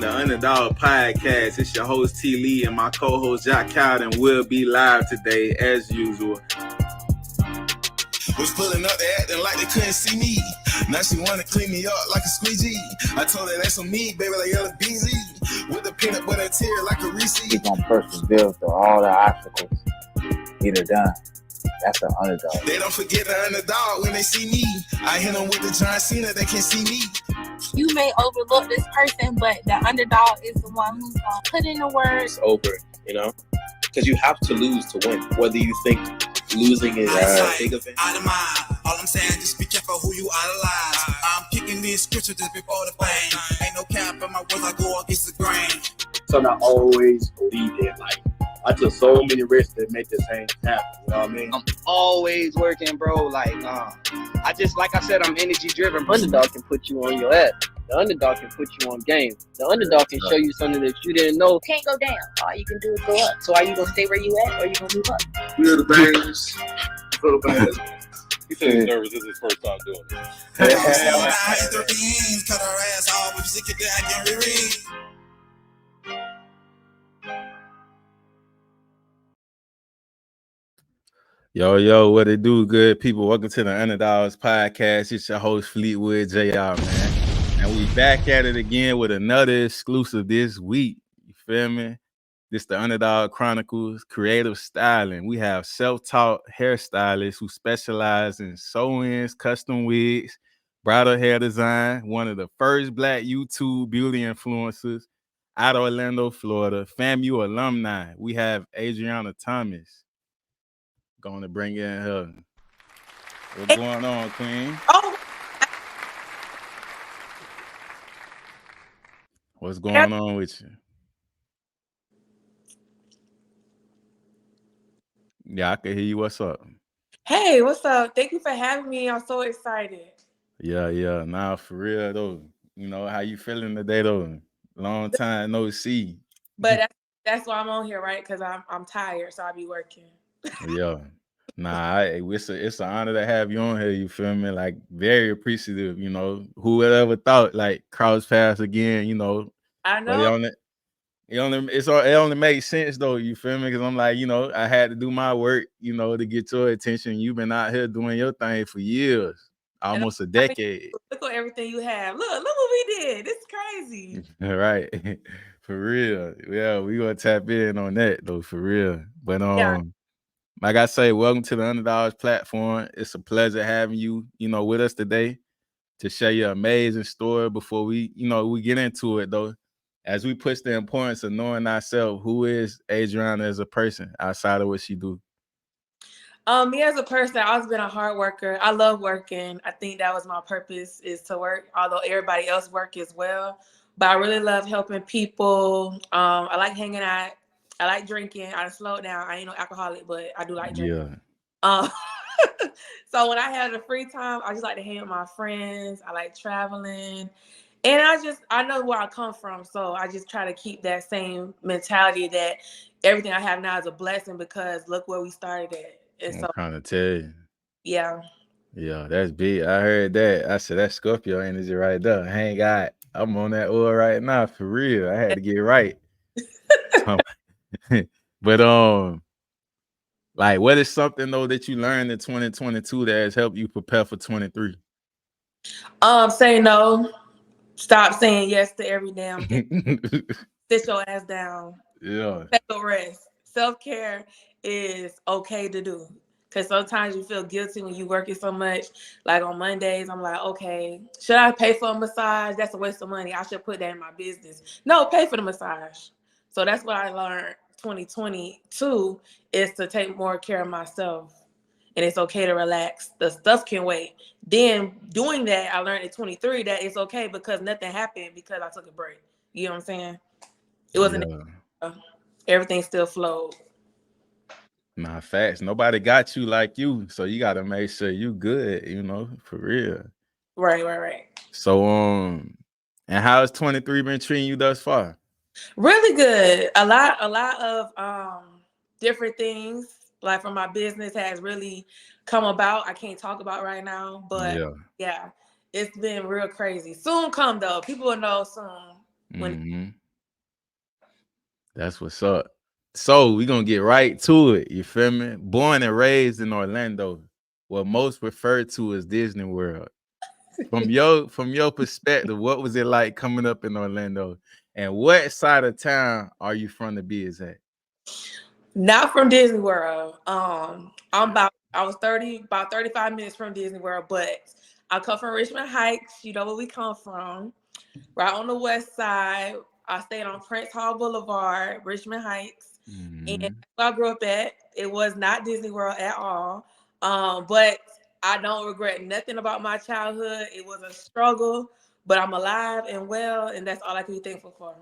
The Underdog Podcast. It's your host T. Lee and my co-host Jack Cowden will be live today as usual. Was pulling up, they acting like they couldn't see me. Now she wanna clean me up like a squeegee. I told her that's on me, baby, like yellow BZ. With the peanut butter tear like a Reese. Keep on persevere through all the obstacles. Get it done. That's the underdog. They don't forget the underdog when they see me. I hit them with the John Cena, they can't see me. You may overlook this person, but the underdog is the one who's gonna put in the work. It's over, you know, because you have to lose to win. Whether you think losing is a big event. Out of mind. All I'm saying, just be careful who you idolize. I'm kicking these scriptures just before the fame. Ain't no cap in my words, I go against the grain. So I always believe that, like, I took so many risks to make this thing happen. You know what I mean? I'm always working, bro. Like, I just, like I said, I'm energy driven. Underdog can put you on your ass. The underdog can put you on game. The underdog can show you something that you didn't know. Can't go down. All you can do is go up. So are you gonna stay where you at, or are you gonna move up? Feel the bangs. Feel the bangs. He said he's nervous. This is his first time doing it. Cut her ass off if she could I can reread. Yo, what it do, good people? Welcome to the Underdogs Podcast. It's your host, Fleetwood JR, man. And we back at it again with another exclusive this week. You feel me? This the Underdog Chronicles, creative styling. We have self-taught hairstylists who specialize in sew-ins, custom wigs, bridal hair design. One of the first Black YouTube beauty influencers out of Orlando, Florida. Famu Alumni. We have Adrianna Thomas. Going to bring in her. What's going on, Queen? Oh, What's going on with you? Yeah, I can hear you. What's up? Hey, what's up? Thank you for having me. I'm so excited. Yeah. Nah, for real though. You know how you feeling today though? Long time no see. But that's why I'm on here, right? Because I'm tired, so I'll be working. Yeah. Nah, it's an honor to have you on here. You feel me? Like very appreciative. You know, who would ever thought like cross paths again? You know, I know. But it only makes sense though. You feel me? Because I'm like, you know, I had to do my work, you know, to get your attention. You've been out here doing your thing for years, almost a decade. Look at everything you have. Look what we did. It's crazy. Right. For real. Yeah, we gonna tap in on that though, for real. But like I say, welcome to the Underdogs platform. It's a pleasure having you, you know, with us today to share your amazing story. Before we get into it though, as we push the importance of knowing ourselves, who is Adrianna as a person outside of what she do? Me as a person, I've always been a hard worker. I love working. I think that was my purpose, is to work, although everybody else work as well. But I really love helping people. I like hanging out. I like drinking. I slowed down. I ain't no alcoholic, but I do like drinking. Yeah. So when I have the free time, I just like to hang with my friends. I like traveling. And I know where I come from. So I just try to keep that same mentality that everything I have now is a blessing, because look where we started at. And I'm trying to tell you. Yeah. Yeah, that's big. I heard that. I said, that's Scorpio energy right there. Hang out. I'm on that oil right now, for real. I had to get right. But like, what is something though that you learned in 2022 that has helped you prepare for 23? Say no. Stop saying yes to every damn thing. Sit your ass down. Yeah. Take a rest. Self-care is okay to do, because sometimes you feel guilty when you working so much. Like on Mondays, I'm like, okay, should I pay for a massage? That's a waste of money. I should put that in my business. No, pay for the massage. So that's what I learned 2022, is to take more care of myself. And it's okay to relax. The stuff can wait. Then doing that, I learned in 23 that it's okay because nothing happened because I took a break. You know what I'm saying? It wasn't everything still flowed. Nah, facts. Nobody got you like you. So you gotta make sure you good, you know, for real. Right. So and how's 23 been treating you thus far? Really good. A lot of different things, like from my business, has really come about. I can't talk about right now, but yeah, it's been real crazy. Soon come though. People will know soon. Mm-hmm. That's what's up. So we gonna get right to it. You feel me? Born and raised in Orlando, what most refer to as Disney World. From your perspective, what was it like coming up in Orlando? And what side of town are you from to be exact? Not from Disney World. I was about 35 minutes from Disney World, but I come from Richmond Heights. You know where we come from. Right on the west side. I stayed on Prince Hall Boulevard, Richmond Heights. Mm-hmm. And I grew up at. It was not Disney World at all. But I don't regret nothing about my childhood. It was a struggle, but I'm alive and well, and that's all I can be thankful for.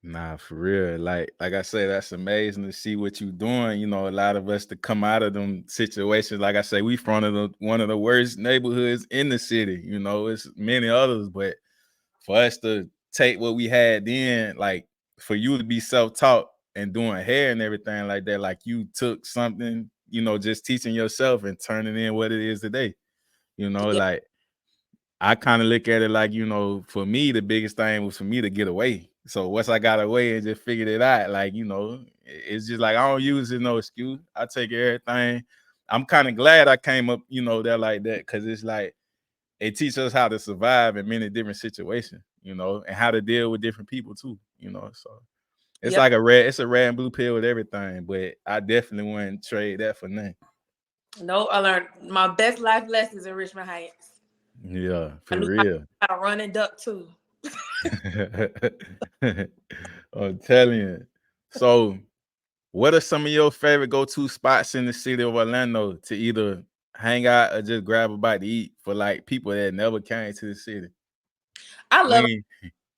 Nah, for real. Like I say, that's amazing to see what you're doing. You know, a lot of us to come out of them situations. Like I say, we from one of the worst neighborhoods in the city. You know, it's many others, but for us to take what we had then, like for you to be self-taught and doing hair and everything like that, like you took something, you know, just teaching yourself and turning in what it is today. You know, like I kind of look at it like, you know, for me, the biggest thing was for me to get away. So once I got away and just figured it out, like, you know, it's just like I don't use it no excuse. I take everything. I'm kind of glad I came up, you know, there like that, because it's like it teaches us how to survive in many different situations, you know, and how to deal with different people too, you know. So it's like it's a red and blue pill with everything, but I definitely wouldn't trade that for nothing. No, I learned my best life lessons in Richmond Heights. Yeah, for real. How to run and duck too. I'm telling you. So, what are some of your favorite go-to spots in the city of Orlando to either hang out or just grab a bite to eat for like people that never came to the city? I love it.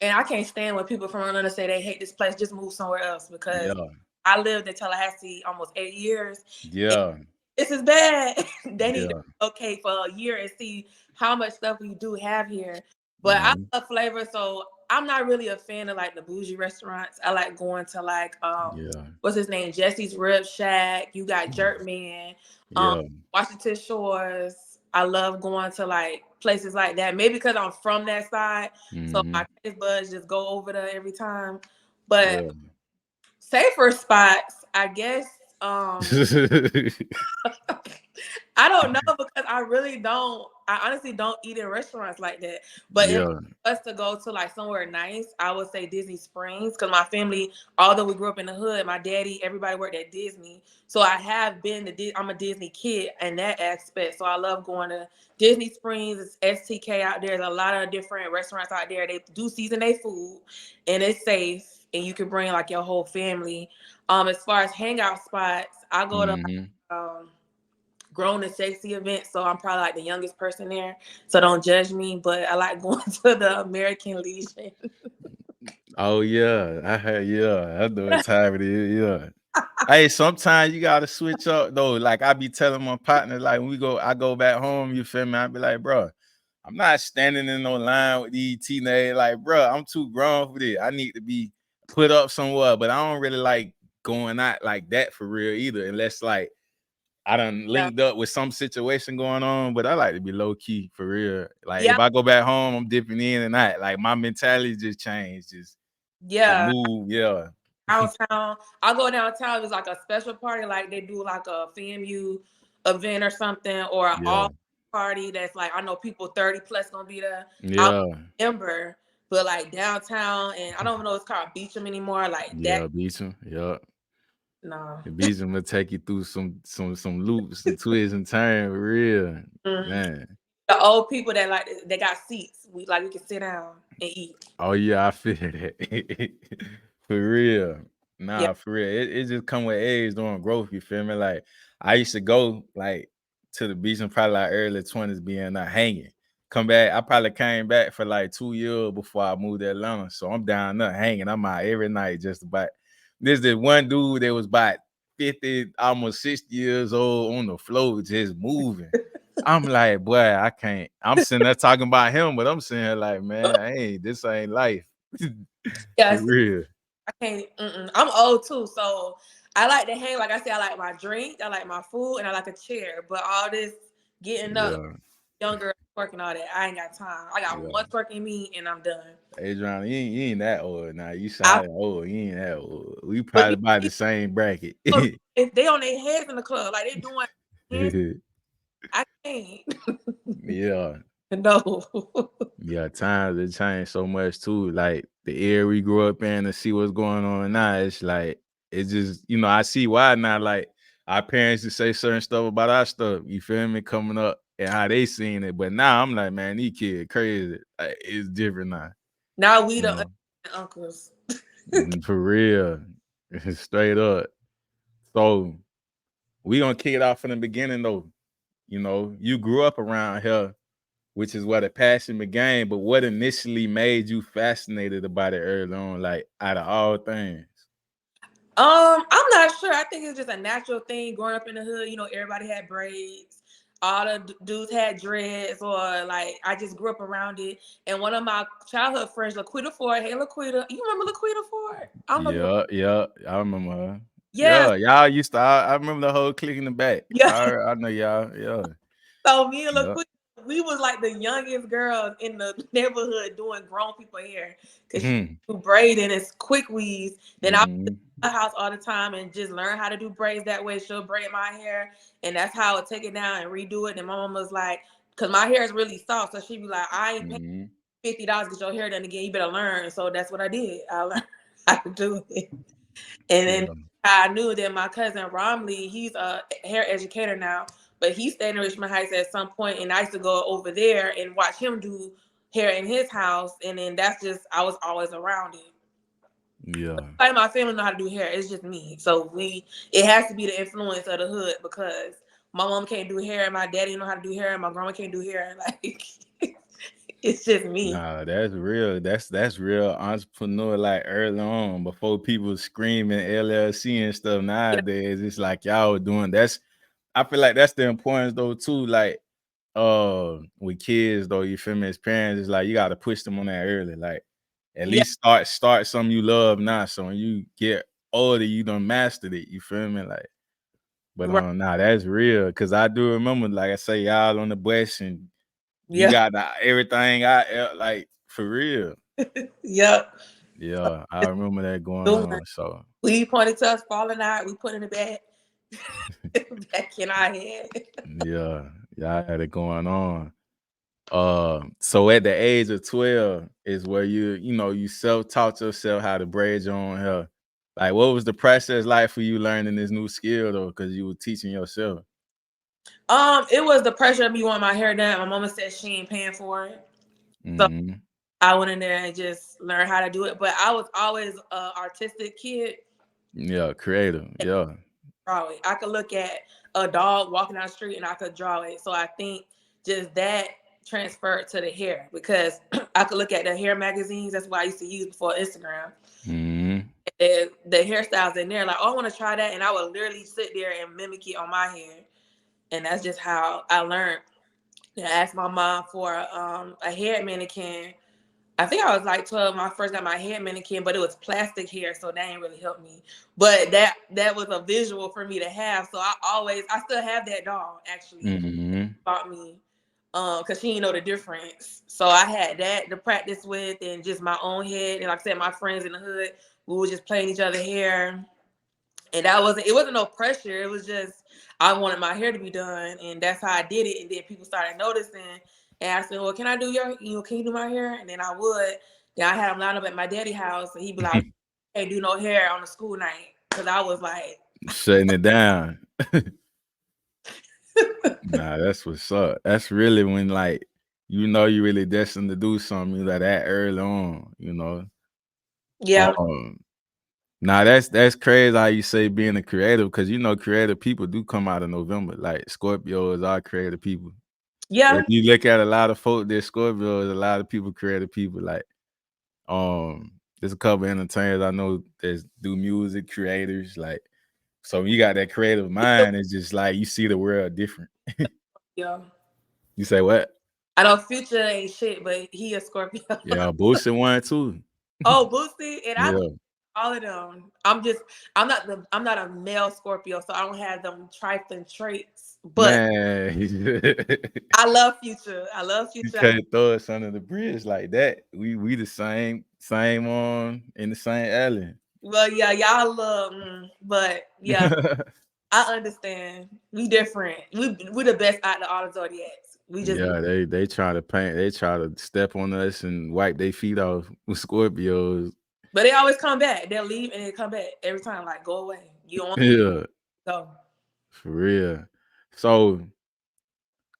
And I can't stand when people from Orlando say they hate this place, just move somewhere else, because I lived in Tallahassee almost 8 years. Yeah. This is bad. They need to be okay for a year and see how much stuff we do have here. But I love flavor, so I'm not really a fan of like the bougie restaurants. I like going to like what's his name? Jesse's Rib Shack. You got Jerkman, Washington Shores. I love going to like places like that. Maybe because I'm from that side, so my taste buds just go over there every time. But safer spots, I guess. I don't know, because I honestly don't eat in restaurants like that. But if us to go to like somewhere nice, I would say Disney Springs, because my family, although we grew up in the hood, my daddy, everybody worked at Disney. So I have been I'm a Disney kid in that aspect. So I love going to Disney Springs. It's STK out there. There's a lot of different restaurants out there. They do season their food and it's safe, and you can bring like your whole family. As far as hangout spots, I go to Grown and Sexy event, so I'm probably like the youngest person there, so don't judge me, but I like going to the American Legion. Oh yeah, I know what time it is. Hey, sometimes you gotta switch up though. Like I be telling my partner, like when I go back home, you feel me? I be like, bro, I'm not standing in no line with these teenagers. Like, bro, I'm too grown for this. I need to be put up somewhere, but I don't really like going out like that for real either, unless like I done linked up with some situation going on, but I like to be low key for real. Like if I go back home, I'm dipping in and out. Like my mentality just changed. Just move. Downtown. I'll go downtown. It's like a special party, like they do like a FAMU event or something, or an all party that's like I know people 30 plus gonna be there. I remember, but like downtown, and I don't even know it's called Beecham anymore. Like that. Beecham. No. The Beecham will take you through some loops and twists and turns, real. Man. The old people that like they got seats. We can sit down and eat. Oh yeah, I feel that. For real. Nah, for real. It just come with age doing growth, you feel me? Like I used to go like to the beach and probably like early 20s being not hanging. Come back. I probably came back for like 2 years before I moved to Atlanta. So I'm down there hanging. I'm out every night just about. There's this one dude that was about 50, almost 60 years old on the floor just moving. I'm like, boy, I can't. I'm sitting there talking about him, but I'm saying like, man, this ain't life. For real. I can't. I'm old too, so I like to hang. Like I said, I like my drink, I like my food, and I like a chair. But all this getting up, younger, twerking all that. I ain't got time. I got one twerk in me and I'm done. Adrianna, you ain't that old now. You I- sound old. You ain't that old. We probably about the same bracket. If they on their heads in the club, like they doing hands, I can't. Yeah. No. Yeah, times have changed so much too. Like the era we grew up in to see what's going on now, it's like it's just, you know, I see why now. Like our parents would say certain stuff about our stuff, you feel me, coming up and how they seen it. But now I'm like, man, these kids crazy. Like, it's different now. Now we You the know? uncles. For real. Straight up. So we gonna kick it off from the beginning though. You know, you grew up around here, which is where the passion began, but what initially made you fascinated about it early on, like out of all things? I'm not sure. I think it's just a natural thing growing up in the hood. You know, everybody had braids. All the dudes had dreads, or like I just grew up around it. And one of my childhood friends, Laquita Ford, hey Laquita, you remember Laquita Ford? I don't know. Yeah, I remember her. Yes. Yeah, y'all used to. I remember the whole clique in the back. Yeah. I know y'all. Yeah. So me and Laquita, we was like the youngest girls in the neighborhood doing grown people hair because she do braiding and quick weaves. Then I was at my house all the time and just learn how to do braids that way. She'll braid my hair, and that's how I would take it down and redo it. And my mom was like, because my hair is really soft, so she'd be like, I ain't paying $50 to get your hair done again. You better learn. So that's what I did. I learned how to do it. And then I knew that my cousin Romley, he's a hair educator now, but he stayed in Richmond Heights at some point, and I used to go over there and watch him do hair in his house. And then that's just, I was always around it. Yeah. Like my family know how to do hair. It's just me. So it has to be the influence of the hood, because my mom can't do hair, and my daddy know how to do hair, and my grandma can't do hair. Like it's just me. Nah, that's real. That's real entrepreneur, like early on, before people screaming LLC and stuff. Nowadays, it's like y'all doing that's. I feel like that's the importance though too. Like, with kids though, you feel me? As parents, it's like you got to push them on that early. Like, at least start something you love now. So when you get older, you done mastered it. You feel me? Like, but nah, that's real. Cause I do remember, like I say, y'all on the bus and you got everything out, like for real. Yep. Yeah, I remember that going on. So we pointed to us falling out. We put in the bag back in our head. Yeah, y'all had it going on. So at the age of 12 is where you self-taught yourself how to braid your own hair. Like, what was the process like for you learning this new skill though? Because you were teaching yourself. It was the pressure of me wanting my hair done. My mama said she ain't paying for it. So I went in there and just learned how to do it. But I was always an artistic kid. Yeah, creative. Yeah. Draw it. I could look at a dog walking down the street and I could draw it. So I think just that transferred to the hair, because I could look at the hair magazines. That's what I used to use before Instagram. And the hairstyles in there, like, oh, I want to try that. And I would literally sit there and mimic it on my hair. And that's just how I learned. I asked my mom for a hair mannequin. I think I was like 12 when I first got my hair mannequin, but it was plastic hair, so that ain't really helped me. But that was a visual for me to have. So I still have that doll, actually. Bought me because she didn't know the difference. So I had that to practice with, and just my own head. And like I said, my friends in the hood, we were just playing each other's hair. And it wasn't no pressure. It was just, I wanted my hair to be done, and that's how I did it. And then people started noticing, and I said, well, can I do can you do my hair? And then I would. Then I had him lined up at my daddy's house, and he'd be like, can't do no hair on the school night. Because I was like, shutting it down. Nah, that's what's up. That's really when, like, you really destined to do something like that early on, Yeah. Nah, that's crazy how you say being a creative, because creative people do come out of November. Like Scorpios are creative people. Yeah. If you look at a lot of folk, there's Scorpios, a lot of people creative people. Like, there's a couple of entertainers I know that do music, creators. Like, so when you got that creative mind, it's just like you see the world different. Yeah. You say what? I know Future ain't shit, but he a Scorpio. Yeah, Boosie one too. Oh, Boosie, and All of them. I'm not a male Scorpio, so I don't have them trifling traits. But Man, I love Future. you can't throw us under the bridge like that. We the same on in the same alley. Well, yeah, y'all love, but yeah, I understand. We different. We the best out of all the zodiacs. We just they try to step on us and wipe their feet off with Scorpios. But they always come back. They'll leave and they come back every time. Like, go away. You don't want Yeah, go. for real. So,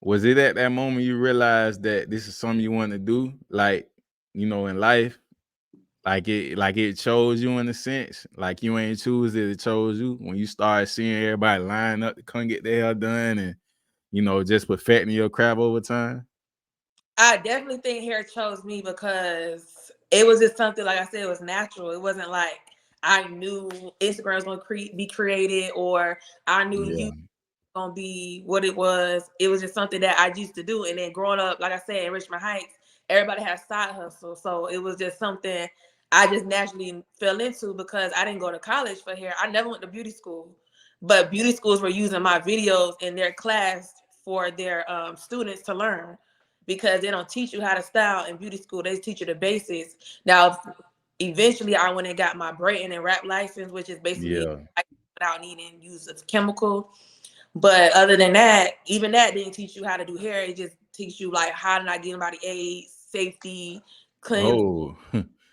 was it at that moment you realized that this is something you want to do, like, in life? Like it chose you in a sense. Like you ain't choose it chose you when you start seeing everybody line up to come get their hair done and just perfecting your craft over time. I definitely think hair chose me because it was just something, like I said, it was natural. It wasn't like I knew Instagram was gonna be created or I knew you gonna be what it was. It was just something that I used to do. And then growing up, like I said, in Richmond Heights, everybody has side hustle. So it was just something I just naturally fell into because I didn't go to college for hair. I never went to beauty school, but beauty schools were using my videos in their class for their students to learn because they don't teach you how to style in beauty school. They teach you the basics. Now, eventually I went and got my braiding and wrap license, which is basically without needing use of chemical. But other than that, even that didn't teach you how to do hair. It just teach you like how to not get anybody AIDS, safety, cleanse,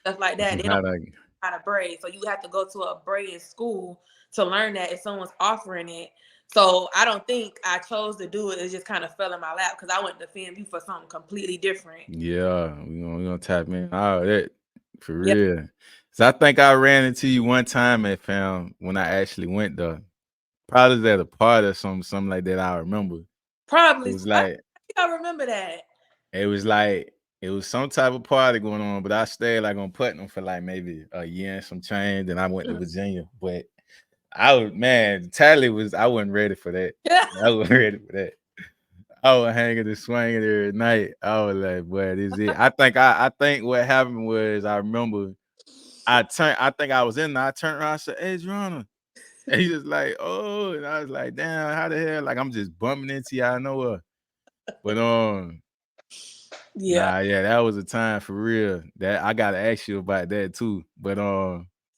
stuff like that. They don't know how to braid. So you have to go to a braiding school to learn that if someone's offering it. So I don't think I chose to do it. It just kind of fell in my lap because I went to FAMU for something completely different. Yeah, we're gonna tap in all that for real. So I think I ran into you one time at FAM when I actually went there. Probably at a party or something like that. I remember. Probably. It was like I remember that. It was like it was some type of party going on, but I stayed like on Putnam for like maybe a year and some change. Then I went to Virginia, but I wasn't ready for that. I wasn't ready for that. I was hanging and swinging every night. I was like, boy, this is it. I think what happened was I remember I think I was in there. I turned around and said, Adrianna. And he was like, oh, and I was like, damn, how the hell? Like I'm just bumping into you. I know her. But that was a time for real. That I gotta ask you about that too. But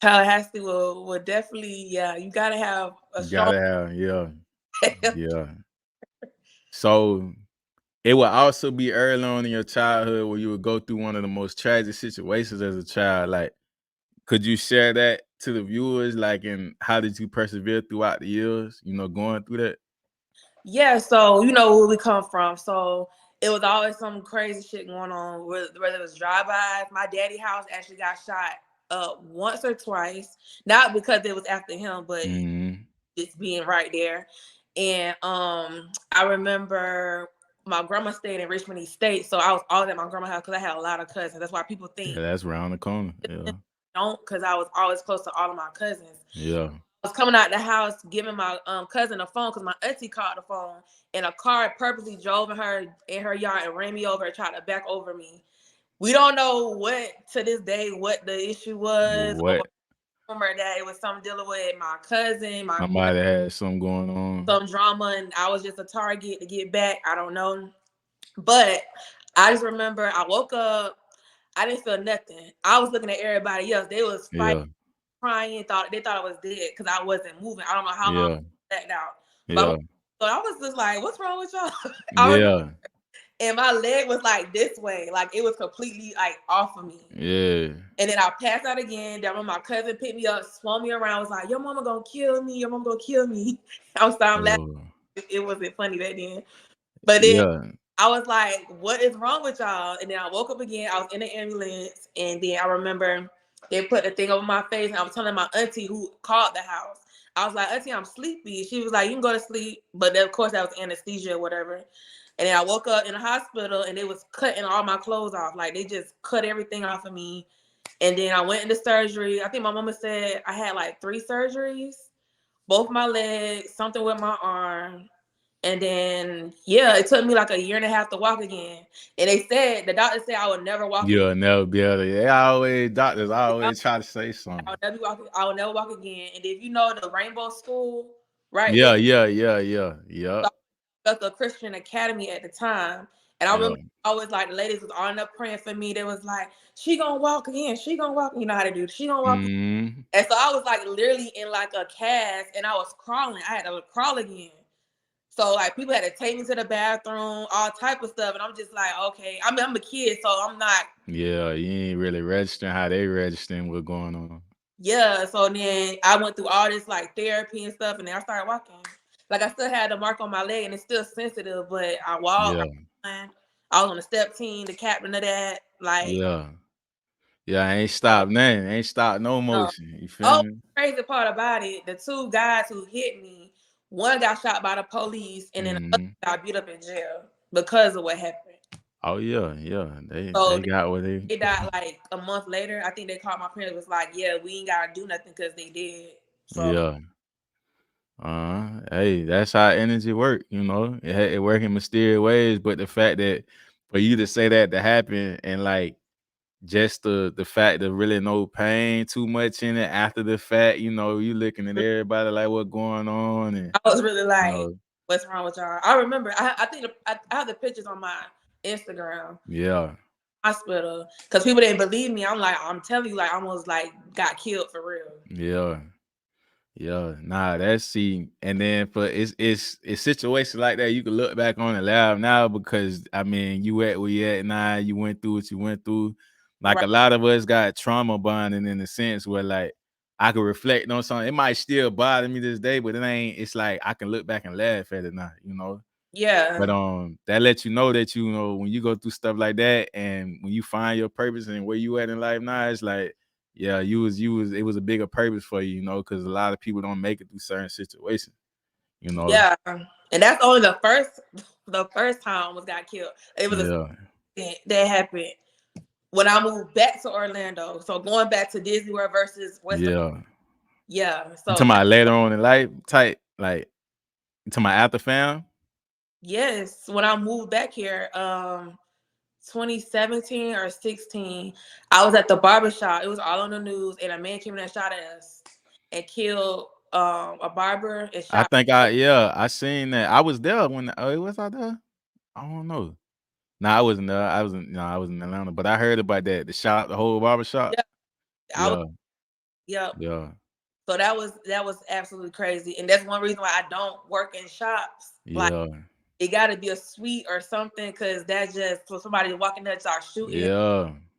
Tallahassee will definitely, you gotta have a yeah. So it would also be early on in your childhood where you would go through one of the most tragic situations as a child. Like, could you share that to the viewers? Like, and how did you persevere throughout the years? Going through that. Yeah, so where we come from. So it was always some crazy shit going on, whether it was drive-bys. My daddy house actually got shot once or twice, not because it was after him, but just being right there. And I remember my grandma stayed in Richmond East State, so I was always at my grandma's house because I had a lot of cousins. That's why people think that's around the corner. Yeah, don't, because I was always close to all of my cousins. Yeah. I was coming out the house giving my cousin a phone because my auntie called the phone, and a car purposely drove in her yard and ran me over and tried to back over me. We don't know what to this day what the issue was. What? I remember that it was something dealing with my cousin. Somebody had something going on. Some drama, and I was just a target to get back. I don't know. But I just remember I woke up. I didn't feel nothing. I was looking at everybody else. They was fighting. Crying, they thought I was dead because I wasn't moving. I don't know how long I backed out. But so I was just like, what's wrong with y'all? And my leg was like this way, like it was completely like off of me. Yeah. And then I passed out again. Then when my cousin picked me up, swung me around, was like, your mama gonna kill me, your mama gonna kill me. I'm laughing. It wasn't funny back then. But then I was like, what is wrong with y'all? And then I woke up again. I was in the ambulance, and then I remember they put the thing over my face, and I was telling my auntie who called the house. I was like, auntie, I'm sleepy. She was like, you can go to sleep. But then, of course, that was anesthesia or whatever. And then I woke up in the hospital, and they was cutting all my clothes off. Like, they just cut everything off of me. And then I went into surgery. I think my mama said I had like 3 surgeries. Both my legs, something with my arm. And then, yeah, it took me like 1.5 years to walk again. And the doctor said I would never walk again. You'll never be able to. Doctors always try to say something. I would never walk again. And if you know the Rainbow School, right? Yeah. So I was at the Christian Academy at the time. And I remember always like the ladies was on up praying for me. They was like, she gonna walk again. She gonna walk. You know how to do it. She gonna walk again. And so I was like literally in like a cast and I was crawling. I had to crawl again. So like people had to take me to the bathroom, all type of stuff. And I'm just like, okay. I mean, I'm a kid, so I'm not. Yeah, you ain't really registering how they registering what's going on. Yeah. So then I went through all this like therapy and stuff, and then I started walking. Like I still had the mark on my leg and it's still sensitive, but I walked. Yeah. I was on the step team, the captain of that. Like I ain't stopped nothing. Ain't stopped no motion. You feel me? Crazy part about it, the 2 guys who hit me, one got shot by the police and then the other got beat up in jail because of what happened. Oh yeah. They got what they died like a month later. I think they called my parents, was like, yeah, we ain't gotta do nothing because they did. So hey, that's how energy work, you know. It work in mysterious ways, but the fact that for you to say that to happen and like just the fact that really no pain too much in it after the fact, you know, you looking at everybody like what's going on, and I was really like, what's wrong with y'all? I remember I think I have the pictures on my Instagram. Yeah. Hospital, because people didn't believe me. I'm like, I'm telling you, like, I almost like got killed for real. Nah, that's and then for it's situations like that you can look back on and laugh now because I mean you at where you at now, you went through what you went through. Like a lot of us got trauma bonding in the sense where like I can reflect on something. It might still bother me this day, but it's like I can look back and laugh at it now, you know. Yeah. But that lets you know that, you know, when you go through stuff like that and when you find your purpose and where you at in life now, it's like, yeah, it was a bigger purpose for you, you know, because a lot of people don't make it through certain situations, you know. Yeah. And that's only the first time I almost got killed. It was that happened when I moved back to Orlando. So going back to Disney World versus West. Yeah. So you talking about later on in life type, like you talking about after fam? Yes, when I moved back here, 2017 or 16, I was at the barbershop. It was all on the news, and a man came in and shot at us and killed a barber and shot. I seen that. I was there when was I there? I don't know. Nah, I wasn't there. I was in Atlanta, but I heard about that. The shop, the whole barbershop. Yeah. So that was absolutely crazy, and that's one reason why I don't work in shops. Like, it got to be a suite or something, because that's just for somebody walking there to start shooting.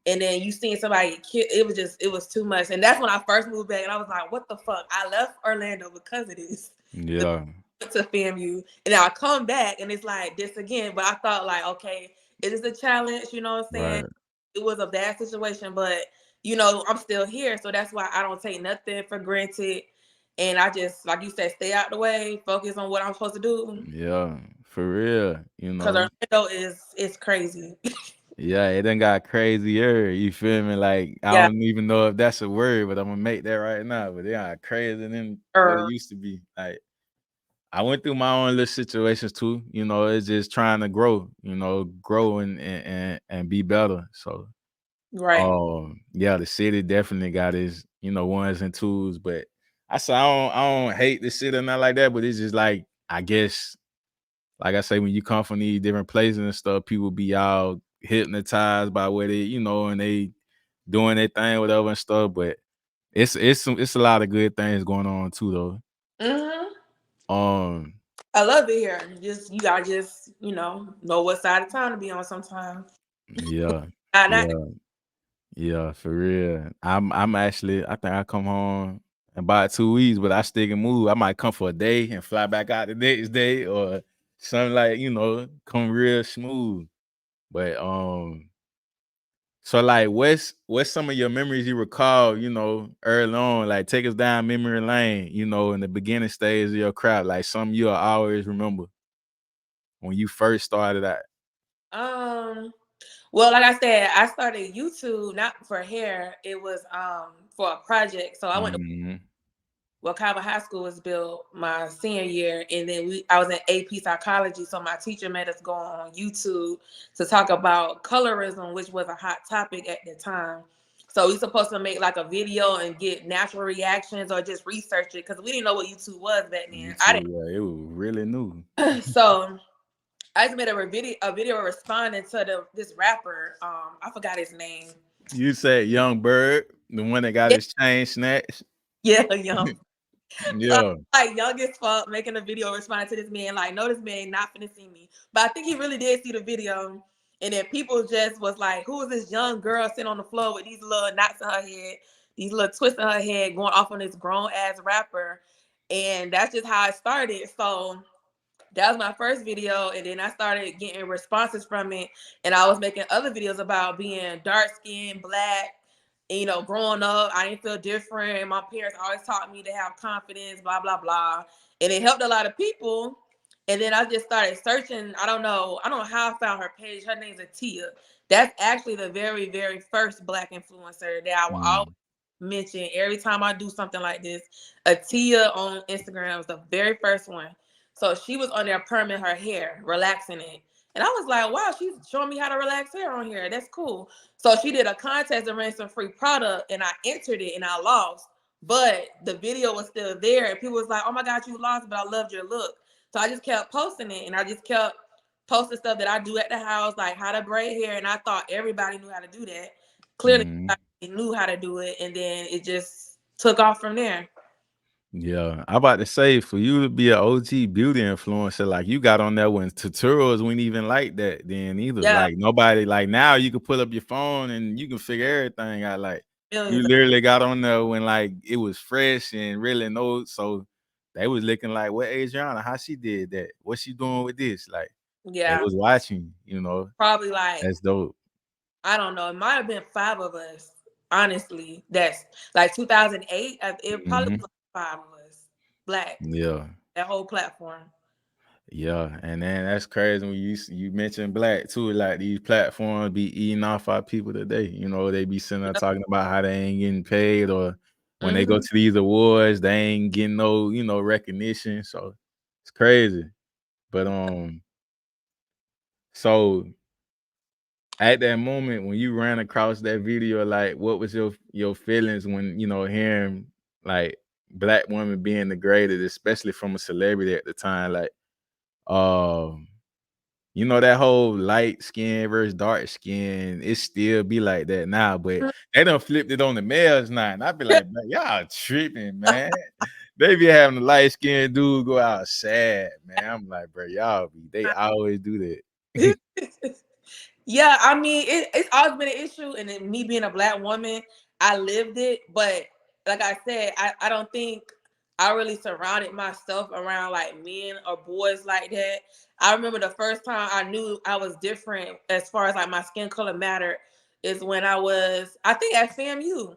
And then you seen somebody get killed. It was too much. And that's when I first moved back, and I was like, what the fuck? I left Orlando because of this. To FAMU. And now I come back and it's like this again. But I thought like, okay, it is a challenge, you know what I'm saying? It was a bad situation, but you know, I'm still here. So that's why I don't take nothing for granted. And I just, like you said, stay out the way, focus on what I'm supposed to do. Yeah, for real. You know, because Orlando is crazy. Yeah, it done got crazier. You feel me? Like I don't even know if that's a word, but I'm gonna make that right now. But they got crazier than what it used to be. Like I went through my own little situations too. You know, it's just trying to grow. You know, grow and be better. So, the city definitely got its, you know, ones and twos. But I don't hate the city or not like that. But it's just like, I guess, like I say, when you come from these different places and stuff, people be all hypnotized by what they, you know, and they doing their thing, whatever and stuff. But it's a lot of good things going on too, though. I love it here. You gotta just, you know what side of town to be on sometimes. Yeah, for real. I'm actually, I think I come home in about 2 weeks, but I stick and move. I might come for a day and fly back out the next day, or something, like, you know, come real smooth. But so like what's some of your memories you recall, you know, early on? Like take us down memory lane, you know, in the beginning stage of your craft, like something you'll always remember when you first started out. Well, like I said, I started YouTube not for hair. It was for a project. So I went to Calvin High School was built my senior year, and then I was in AP psychology, so my teacher made us go on YouTube to talk about colorism, which was a hot topic at the time. So we supposed to make like a video and get natural reactions or just research it because we didn't know what YouTube was back then. I didn't. Yeah, it was really new. So I just made a video responding to this rapper. I forgot his name. You said Young Bird, the one that got his chain snatched. Yeah, young. Yeah. Like young as fuck, making a video responding to this man. Like, no, this man not finna see me. But I think he really did see the video. And then people just was like, who is this young girl sitting on the floor with these little knots in her head, these little twists in her head, going off on this grown-ass rapper? And that's just how it started. So that was my first video. And then I started getting responses from it. And I was making other videos about being dark-skinned, Black. And, you know, growing up, I didn't feel different. My parents always taught me to have confidence, blah, blah, blah. And it helped a lot of people. And then I just started searching. I don't know how I found her page. Her name's Atia. That's actually the very, very first Black influencer that I will always mention every time I do something like this. Atia on Instagram was the very first one. So she was on there perming her hair, relaxing it. And I was like, wow, she's showing me how to relax hair on here. That's cool. So she did a contest to win some free product, and I entered it, and I lost. But the video was still there, and people was like, oh my God, you lost, but I loved your look. So I just kept posting it, and I just kept posting stuff that I do at the house, like how to braid hair, and I thought everybody knew how to do that. Clearly, I knew how to do it, and then it just took off from there. Yeah, I'm about to say, for you to be an OG beauty influencer, like you got on there when tutorials weren't even like that then either. Yeah. Like nobody, like now you can pull up your phone and you can figure everything out. Like you literally got on there when like it was fresh and really no. So they was looking like, what Adrianna, how she did that? What she doing with this? Like, yeah, they was watching, you know. Probably like, that's dope. I don't know. It might have been 5 of us. Honestly, that's like 2008. It probably was like 5 of us, Black. Yeah. That whole platform. Yeah, and then that's crazy when you mentioned Black too. Like these platforms be eating off our people today. You know, they be sitting there talking about how they ain't getting paid, or when they go to these awards, they ain't getting no, you know, recognition. So it's crazy. But so at that moment when you ran across that video, like what was your feelings when, you know, hearing like Black women being degraded, especially from a celebrity at the time? Like, you know, that whole light skin versus dark skin, it still be like that now, but they done flipped it on the males now, and I be like, man, y'all tripping, man. They be having the light skinned dude go out sad, man. I'm like, bro, they always do that. Yeah, I mean, it's always been an issue, and then me being a Black woman, I lived it. But like I said, I don't think I really surrounded myself around like men or boys like that. I remember the first time I knew I was different as far as like my skin color mattered is when I think at FAMU.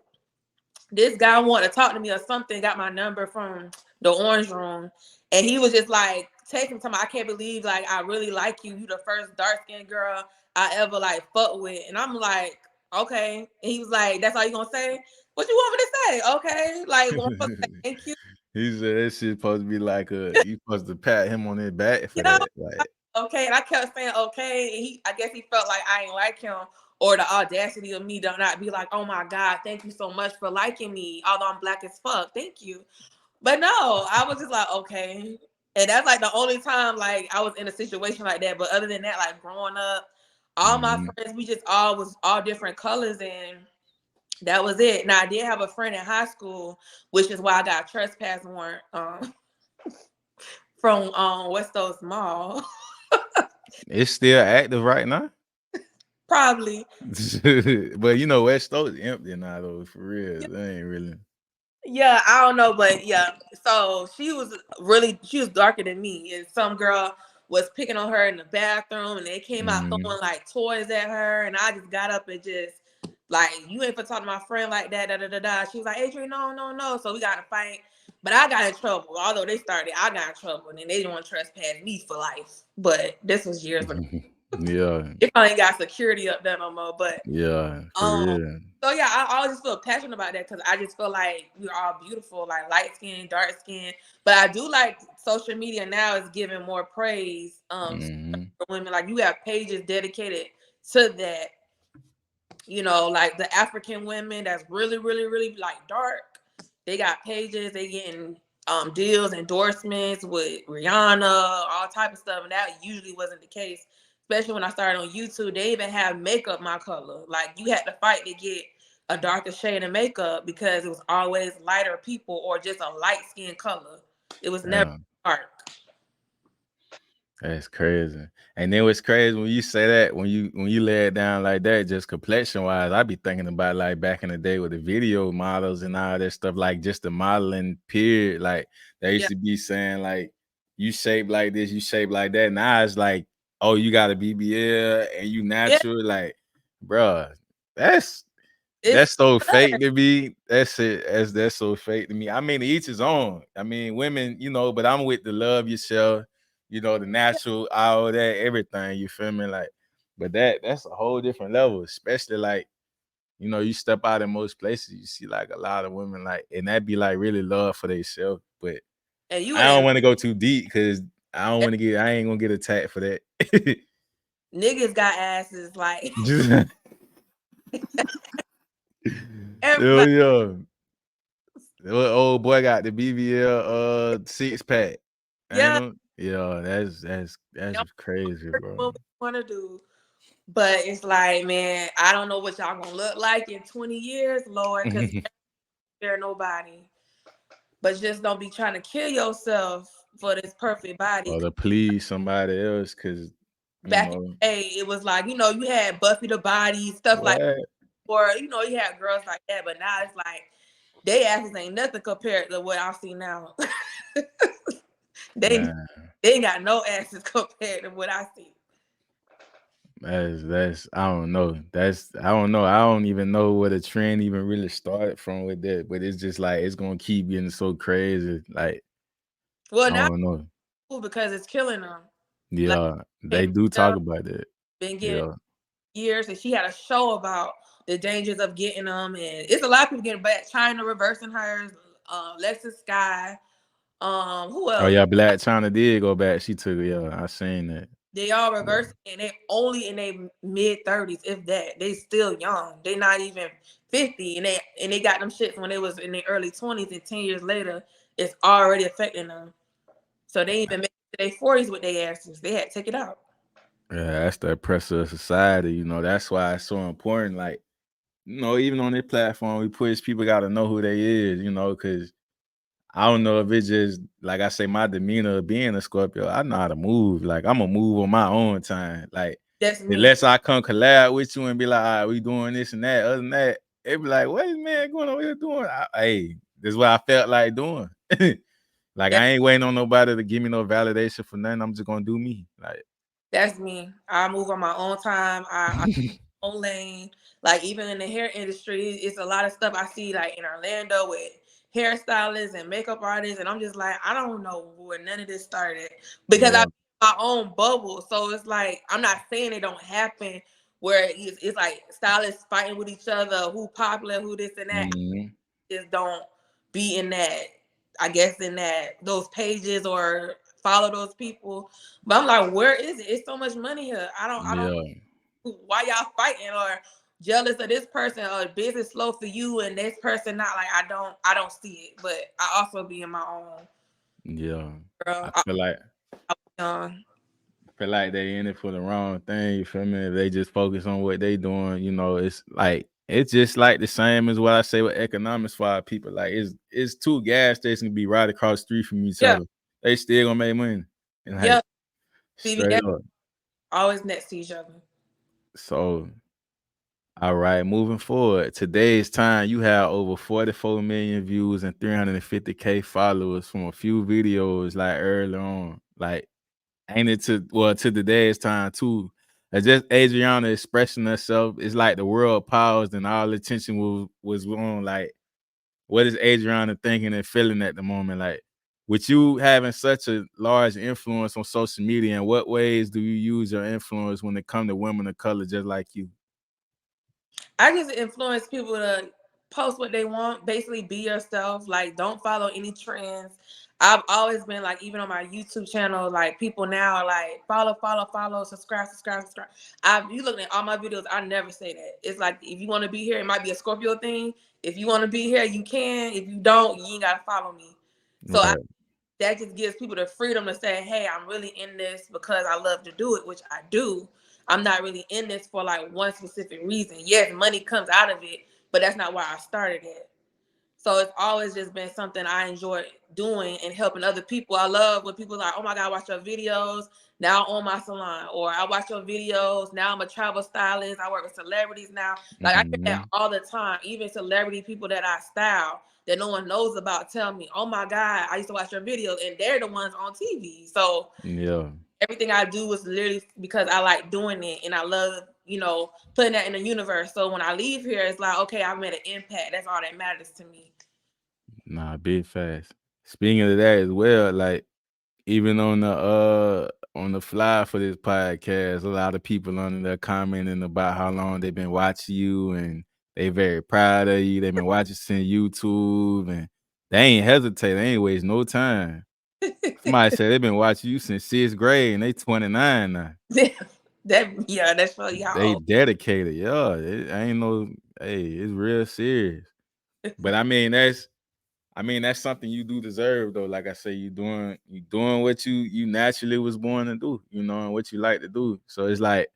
This guy wanted to talk to me or something, got my number from the Orange Room, and he was just like taking to me, I can't believe like I really like you. You the first dark-skinned girl I ever like fuck with. And I'm like, okay. And he was like, that's all you gonna say? What you want me to say? Okay. Like, thank you. He said that shit supposed to be like you supposed to pat him on his back for that. Like, okay. And I kept saying okay. And I guess he felt like I ain't like him, or the audacity of me to not be like, oh my God, thank you so much for liking me, although I'm Black as fuck. Thank you. But no, I was just like, okay. And that's like the only time like I was in a situation like that. But other than that, like growing up, all my friends, we just was all different colors, and that was it. Now I did have a friend in high school, which is why I got a trespass warrant from West Coast Mall. It's still active right now? Probably. But you know, West Coast empty now though, for real. They ain't really. Yeah, I don't know, but yeah. So she was darker than me, and some girl was picking on her in the bathroom, and they came out throwing like toys at her, and I just got up and just like, you ain't for talking to my friend like that, da da da da. She was like, Adrian, no. So we got to fight, but I got in trouble. Although they started, I got in trouble, and then they didn't want to trespass me for life. But this was years ago. Yeah. They probably ain't got security up there no more. But yeah, for real. So yeah, I always feel passionate about that because I just feel like we're all beautiful, like light skin, dark skin. But I do like social media now is giving more praise for women. Like you have pages dedicated to that. You know, like the African women that's really, really, really like dark. They got pages. They getting deals, endorsements with Rihanna, all type of stuff, and that usually wasn't the case. Especially when I started on YouTube, they even have makeup my color. Like you had to fight to get a darker shade of makeup because it was always lighter people or just a light skin color. It was never dark. That's crazy. And then what's crazy when you say that, when you lay it down like that, just complexion wise, I be thinking about like back in the day with the video models and all that stuff, like just the modeling period. Like they used to be saying like you shape like this, you shape like that. Now it's like, oh, you got a BBL and you natural. Like, bruh, that's so fake to me. That's it. That's so fake to me. I mean, each his own. I mean, women, you know, but I'm with the love yourself. You know, the natural, all that, everything, you feel me? Like, but that's a whole different level, especially like, you know, you step out in most places, you see like a lot of women like, and that be like really love for themselves. But I don't want to go too deep because I ain't gonna get attacked for that. Niggas got asses like yo. The old boy got the BBL 6-pack. Yeah. Yeah, that's crazy, bro. What we want to do, but it's like, man, I don't know what y'all gonna look like in 20 years, Lord, because there nobody. But just don't be trying to kill yourself for this perfect body. Or to please somebody else, because back in the day, it was like, you know, you had Buffy the Body, stuff like that, or you know, you had girls like that, but now it's like they asses ain't nothing compared to what I see now. They ain't got no asses compared to what I see. That's I don't know. I don't know. I don't even know where the trend even really started from with that. But it's just like it's gonna keep getting so crazy. Like, well, I don't know. Because it's killing them. Yeah, like, they do talk about that. Been getting years, and she had a show about the dangers of getting them, and it's a lot of people getting back. China reversing hers, Lexus Sky. Who else? Oh yeah, Black China did go back. She took it. Yeah, I seen that. They all reversing, and they only in their mid-30s, if that. They still young. They not even 50, and they got them shits when they was in their early 20s, and 10 years later, it's already affecting them. So they even make it to their 40s with their asses. They had to take it out. Yeah, that's the oppressor of society. You know, that's why it's so important. Like, you know, even on this platform, we push people got to know who they is. You know, because I don't know if it's just like I say, my demeanor of being a Scorpio. I know how to move. Like I'm gonna move on my own time. Like unless I come collab with you and be like, all right, we doing this and that. Other than that, it be like, what is man going on here doing? Hey, this is what I felt like doing. Like I ain't waiting on nobody to give me no validation for nothing. I'm just gonna do me. Like that's me. I move on my own time. I own lane. Like even in the hair industry, it's a lot of stuff I see like in Orlando with hairstylists and makeup artists, and I'm just like, I don't know where none of this started because I'm my own bubble. So it's like I'm not saying it don't happen where it's like stylists fighting with each other, who popular, who this and that. Just don't be in that. I guess in those pages or follow those people. But I'm like, where is it? It's so much money here. I don't why y'all fighting or jealous of this person or business slow for you and this person not. Like I don't see it. But I also be in my own. Yeah. Girl, I feel like they in it for the wrong thing. You feel me? If they just focus on what they doing, you know, it's just like the same as what I say with economics for our people. Like it's two gas stations be right across the street from each other. They still gonna make money. And like, straight up. Always next to each other. So all right, moving forward. Today's time, you have over 44 million views and 350K followers from a few videos like early on. Like, ain't it to today's time too? Just Adrianna expressing herself. It's like the world paused and all attention was on. Like, what is Adrianna thinking and feeling at the moment? Like, with you having such a large influence on social media, in what ways do you use your influence when it comes to women of color just like you? I just influence people to post what they want. Basically, be yourself. Like, don't follow any trends. I've always been like, even on my YouTube channel, like people now are like follow, subscribe. You looking at all my videos, I never say that. It's like, if you want to be here, it might be a Scorpio thing. If you want to be here, you can. If you don't, you ain't gotta follow me. So Right. that just gives people the freedom to say, hey, I'm really in this because I love to do it, which I do. I'm not really in this for like one specific reason. Yes, money comes out of it, but that's not why I started it. So it's always just been something I enjoy doing and helping other people. I love when people are like, oh my God, I watch your videos. Now I own my salon. Or I watch your videos. Now I'm a travel stylist. I work with celebrities now. Like I get that all the time. Even celebrity people that I style that no one knows about tell me, oh my God, I used to watch your videos, and they're the ones on TV. So Yeah. everything I do is literally because I like doing it and I love, putting that in the universe. So when I leave here, it's like, okay, I made an impact. That's all that matters to me. Nah, big fast. Speaking of that as well, like even on the fly for this podcast, a lot of people on there commenting about how long they've been watching you and they very proud of you. They've been watching since YouTube and they ain't hesitate. They ain't waste no time. Somebody said they've been watching you since 6th grade and they 29 now. That's probably how They old. dedicated. Yeah, it ain't no, hey, it's real serious. But I mean, that's something you do deserve though. Like I say, you doing what you naturally was born to do, and what you like to do. So it's like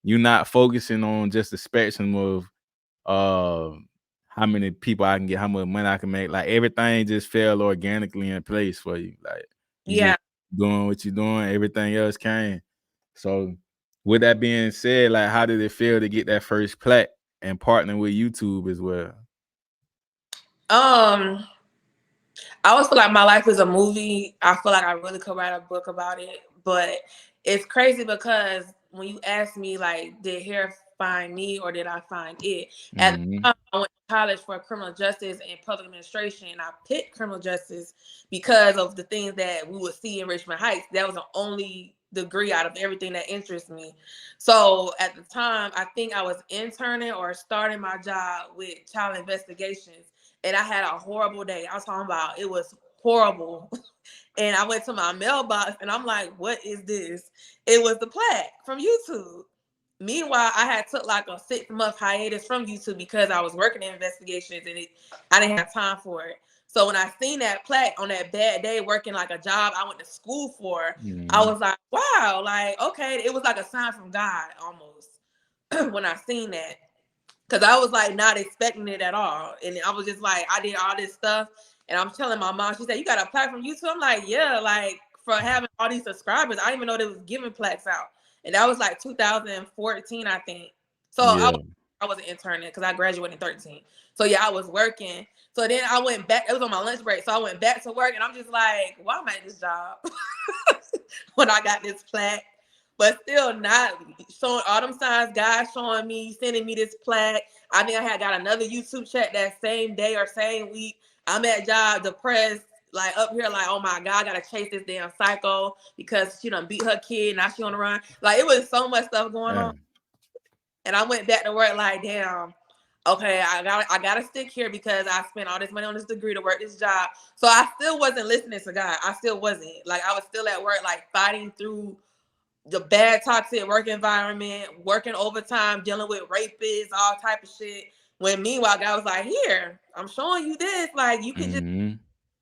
you're not focusing on just the spectrum of how many people I can get, how much money I can make. Like everything just fell organically in place for you. Like you just doing what you're doing, everything else came. So with that being said, like how did it feel to get that first plaque and partner with YouTube as well? I always feel like my life is a movie. I feel like I really could write a book about it. But it's crazy because when you ask me, like, did hair find me or did I find it? At the time, I went to college for criminal justice and public administration. And I picked criminal justice because of the things that we would see in Richmond Heights. That was the only degree out of everything that interests me. So at the time, I think I was interning or starting my job with child investigations. And I had a horrible day. I was talking about it was horrible. And I went to my mailbox and I'm like, what is this? It was the plaque from YouTube. Meanwhile, I had took like a 6-month hiatus from YouTube because I was working in investigations and I didn't have time for it. So when I seen that plaque on that bad day working like a job I went to school for, I was like, wow, like, okay, it was like a sign from God almost when I seen that. Because I was like not expecting it at all. And I was just like, I did all this stuff. And I'm telling my mom, she said, you got a plaque from YouTube? I'm like, yeah, like for having all these subscribers. I didn't even know they was giving plaques out. And that was like 2014, I think. So I wasn't interning because I graduated in 13. So yeah, I was working. So then I went back. It was on my lunch break. So I went back to work and I'm just like, why am I at this job when I got this plaque? But still not showing all them signs, guys showing me, sending me this plaque. I think I had got another YouTube chat that same day or same week. I'm at job depressed, like up here, like, oh my God, I gotta chase this damn psycho because she done beat her kid, now she on the run. Like it was so much stuff going on. And I went back to work like, damn, okay, I gotta stick here because I spent all this money on this degree to work this job. So I still wasn't listening to God. I still wasn't. Like I was still at work, like fighting through the bad toxic work environment, working overtime, dealing with rapists, all type of shit. When meanwhile, God was like, here, I'm showing you this. Like you can just,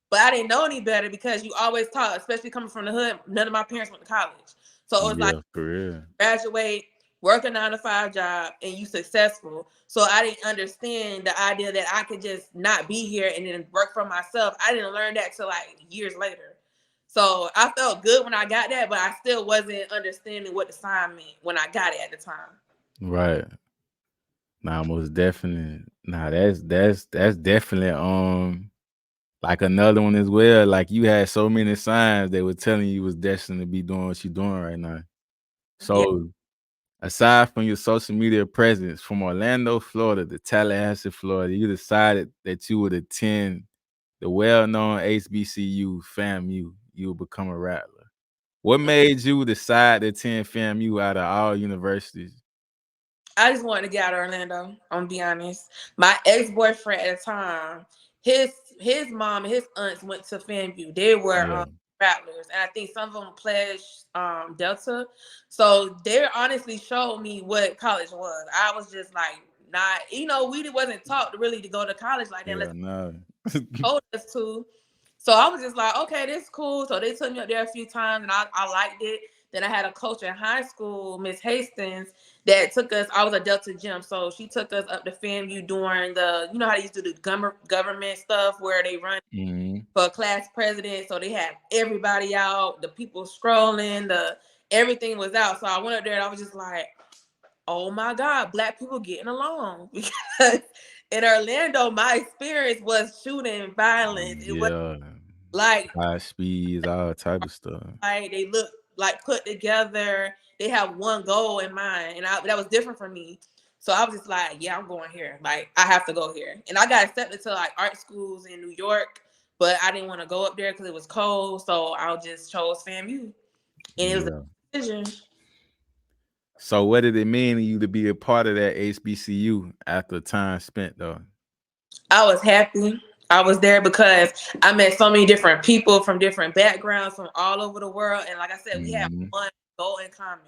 but I didn't know any better because you always taught, especially coming from the hood, none of my parents went to college. So it was like, graduate, work a 9-to-5 job, and you successful. So I didn't understand the idea that I could just not be here and then work for myself. I didn't learn that till like years later. So I felt good when I got that, but I still wasn't understanding what the sign meant when I got it at the time. Right. Nah, most definitely. Nah, that's definitely like another one as well. Like you had so many signs that were telling you was destined to be doing what you're doing right now. So aside from your social media presence from Orlando, Florida to Tallahassee, Florida, you decided that you would attend the well-known HBCU FAMU. You would become a rattler. What made you decide to attend FAMU out of all universities? I just wanted to get out of Orlando. I'm gonna be honest. My ex-boyfriend at the time, his mom and his aunts went to FAMU. They were Yeah. rattlers, and I think some of them pledged Delta. So they honestly showed me what college was. I was just like, not, we wasn't taught really to go to college like that. Yeah, Unless no. told us to. So I was just like, okay, this is cool. So they took me up there a few times and I liked it. Then I had a coach in high school, Miss Hastings, that took us. I was a Delta gym. So she took us up to FAMU during the, how they used to do the government stuff where they run for class president. So they had everybody out, the people scrolling, everything was out. So I went up there and I was just like, oh my God, Black people getting along. Because in Orlando, my experience was shooting violence. It was like high speeds, all type of stuff. Like they look like put together. They have one goal in mind, and that was different for me. So I was just like, yeah, I'm going here. Like I have to go here, and I got accepted to like art schools in New York, but I didn't want to go up there because it was cold. So I just chose FAMU, and it was a decision. So what did it mean to you to be a part of that HBCU after time spent though? I was happy. I was there because I met so many different people from different backgrounds from all over the world. And like I said, we had one goal in common.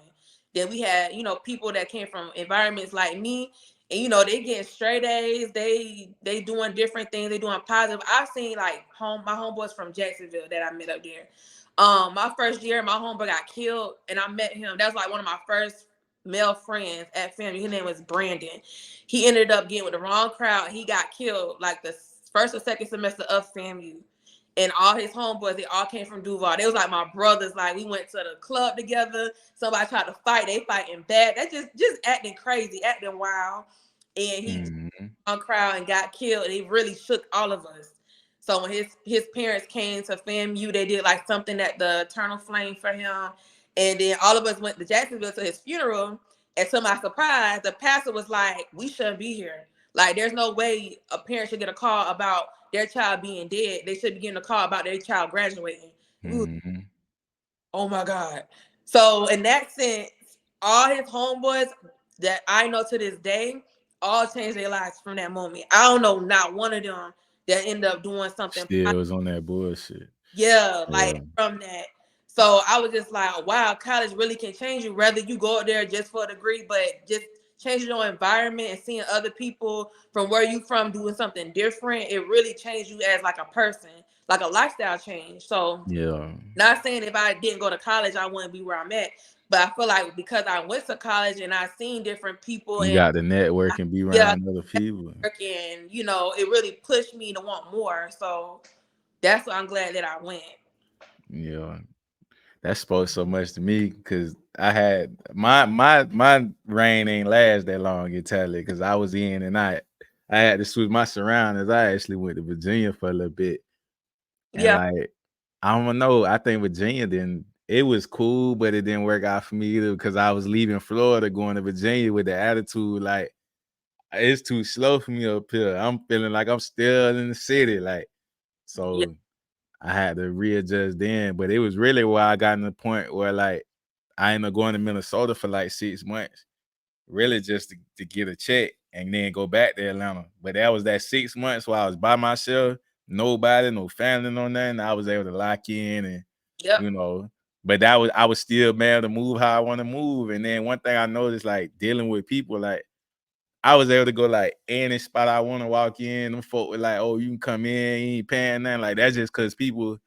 Then we had, people that came from environments like me. And, they getting straight A's. They doing different things. They doing positive. I've seen like my homeboys from Jacksonville that I met up there. My first year, my homeboy got killed and I met him. That was like one of my first male friends at FAMU. His name was Brandon. He ended up getting with the wrong crowd. He got killed like the first or second semester of FAMU. And all his homeboys, they all came from Duval. They was like my brothers. Like we went to the club together. Somebody tried to fight. They fighting bad. They just acting crazy, acting wild. And he on crowd and got killed. And it really shook all of us. So when his parents came to FAMU, they did like something at the Eternal Flame for him. And then all of us went to Jacksonville to his funeral. And to my surprise, the pastor was like, we shouldn't be here. Like, there's no way a parent should get a call about their child being dead. They should be getting a call about their child graduating. Oh my God. So in that sense, all his homeboys that I know to this day, all changed their lives from that moment. I don't know not one of them that ended up doing something. Still was on that bullshit. Yeah, like from that. So I was just like, wow, college really can change you. Whether you go out there just for a degree, but just changing your environment and seeing other people from where you from doing something different, it really changed you as like a person, like a lifestyle change. So not saying if I didn't go to college, I wouldn't be where I'm at. But I feel like because I went to college and I seen different people, you got the network and be around other people. And it really pushed me to want more. So that's why I'm glad that I went. Yeah. That spoke so much to me because I had my reign ain't last that long entirely because I was in and I had to switch my surroundings. I actually went to Virginia for a little bit. And like, I don't know. I think Virginia it was cool, but it didn't work out for me either because I was leaving Florida going to Virginia with the attitude like it's too slow for me up here. I'm feeling like I'm still in the city. Like, so I had to readjust then, but it was really where I got to the point where like I ended up going to Minnesota for like 6 months, really just to get a check and then go back to Atlanta. But that was that 6 months where I was by myself, nobody, no family, no nothing. I was able to lock in and but I was still able to move how I want to move. And then one thing I noticed, like dealing with people, like I was able to go like any spot I want to walk in. Them folk were like, oh, you can come in, you ain't paying nothing. Like that's just because people,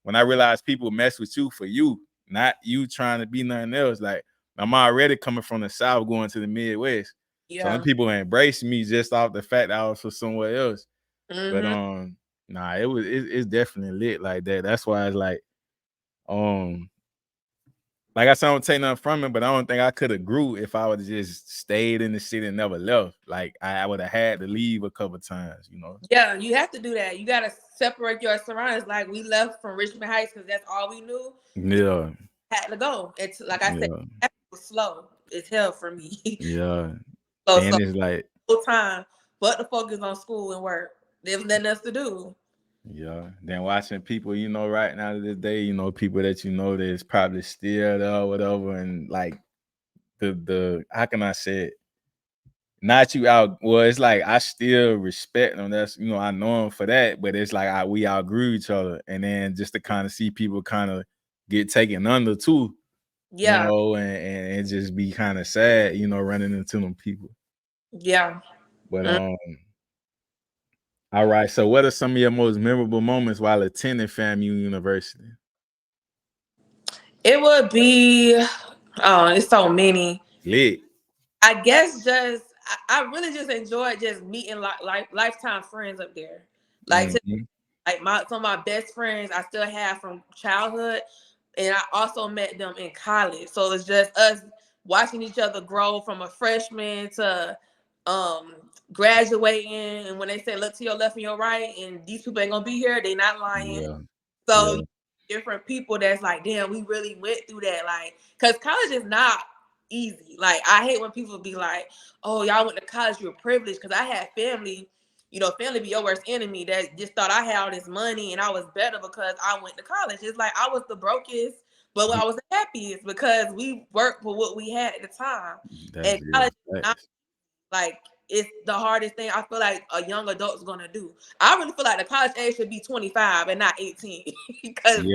when I realized people mess with you for you, not you trying to be nothing else. Like I'm already coming from the South going to the Midwest. So some people embrace me just off the fact that I was from somewhere else. But it's definitely lit like that. That's why it's like I said, I don't take nothing from it, but I don't think I could have grew if I would have just stayed in the city and never left. Like I would have had to leave a couple times, Yeah, you have to do that. You got to separate your surroundings. Like we left from Richmond Heights because that's all we knew. Yeah. Had to go. It's like I said, it was slow. It's hell for me. Yeah. So it's like full time, but the focus on school and work. There's nothing else to do. Yeah. Then watching people, right now to this day, people that that's probably still there or whatever. And like the how can I say it? not you out. Well, it's like I still respect them. That's I know them for that, but it's like we outgrew each other, and then just to kind of see people kind of get taken under too, Yeah. and just be kind of sad, running into them people. Yeah. But all right. So, what are some of your most memorable moments while attending FAMU University? It would be, it's so many. Lit. I guess I really just enjoyed just meeting lifetime friends up there. Like some of my best friends I still have from childhood, and I also met them in college. So it's just us watching each other grow from a freshman to graduating. And when they say look to your left and your right, and these people ain't gonna be here, they not lying. Yeah. So different people that's like, damn, we really went through that. Like, cause college is not easy. Like, I hate when people be like, oh, y'all went to college, you're privileged. Cause I had family, family be your worst enemy that just thought I had all this money and I was better because I went to college. It's like I was the brokest, but I was the happiest because we worked for what we had at the time. And college is not, like, it's the hardest thing I feel like a young adult is gonna do. I really feel like the college age should be 25 and not 18 because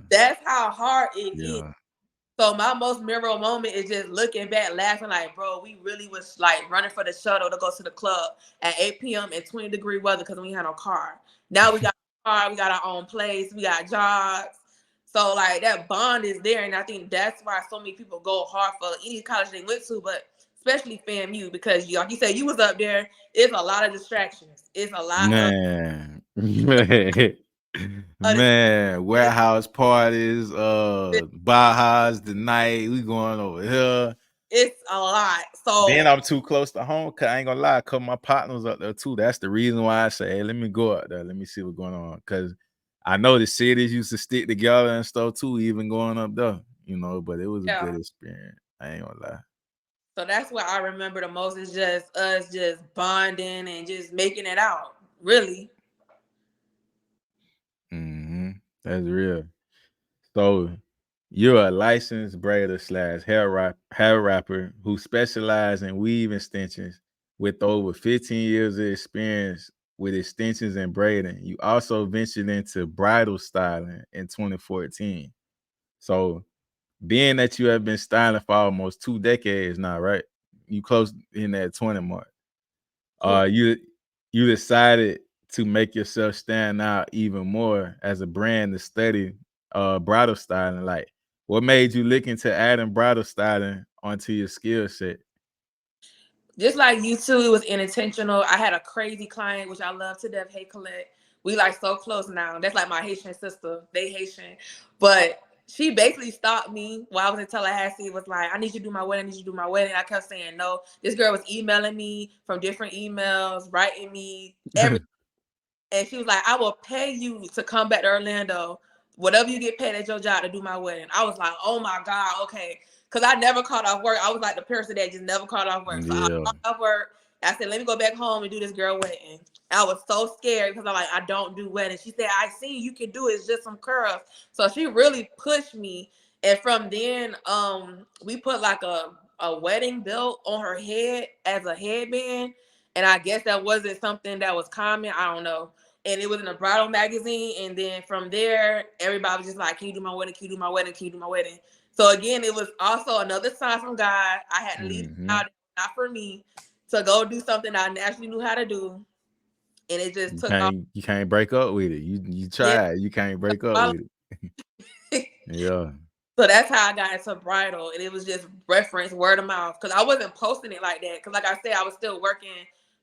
that's how hard it is. So my most memorable moment is just looking back, laughing like, bro, we really was like running for the shuttle to go to the club at 8 p.m. in 20-degree weather because we had no car. Now we got a car, we got our own place, we got jobs. So like that bond is there, and I think that's why so many people go hard for any college they went to, but especially FAMU, because like you said, you was up there. It's a lot of distractions. It's a lot Man, warehouse parties, Baja's the night, we going over here. It's a lot. So then I'm too close to home, cause I ain't gonna lie, cause my partners up there too. That's the reason why I say, hey, let me go out there, let me see what's going on. Cause I know the cities used to stick together and stuff too, even going up there, but it was a good experience. I ain't gonna lie. So that's what I remember the most is just us just bonding and just making it out. Really. That's real. So you're a licensed braider / hair rapper who specializes in weave extensions with over 15 years of experience with extensions and braiding. You also ventured into bridal styling in 2014. So being that you have been styling for almost 2 decades now, right? You close in that 20 mark. You decided to make yourself stand out even more as a brand to study bridal styling. Like, what made you look into adding bridal styling onto your skill set? Just like you too, it was intentional. I had a crazy client, which I love to death, Hey Colette. We like so close now. That's like my Haitian sister. They Haitian. But she basically stopped me while I was in Tallahassee. It was like, I need you to do my wedding. I need you to do my wedding. I kept saying no. This girl was emailing me from different emails, writing me everything. And she was like, I will pay you to come back to Orlando, whatever you get paid at your job to do my wedding. I was like, oh my God, okay. Because I never called off work. I was like the person that just never called off work. So I called off work. I said, let me go back home and do this girl wedding. I was so scared because I'm like, I don't do weddings. She said, I see you can do it. It's just some curls. So she really pushed me. And from then, we put like a wedding belt on her head as a headband. And I guess that wasn't something that was common. I don't know. And it was in a bridal magazine. And then from there, everybody was just like, can you do my wedding? Can you do my wedding? Can you do my wedding? So again, it was also another sign from God. I had to leave out, not for me, to go do something I naturally knew how to do. And it just took off. You can't break up with it. You tried. You can't break up with it. Yeah. So that's how I got into bridal. And it was just reference, word of mouth. Because I wasn't posting it like that. Because like I said, I was still working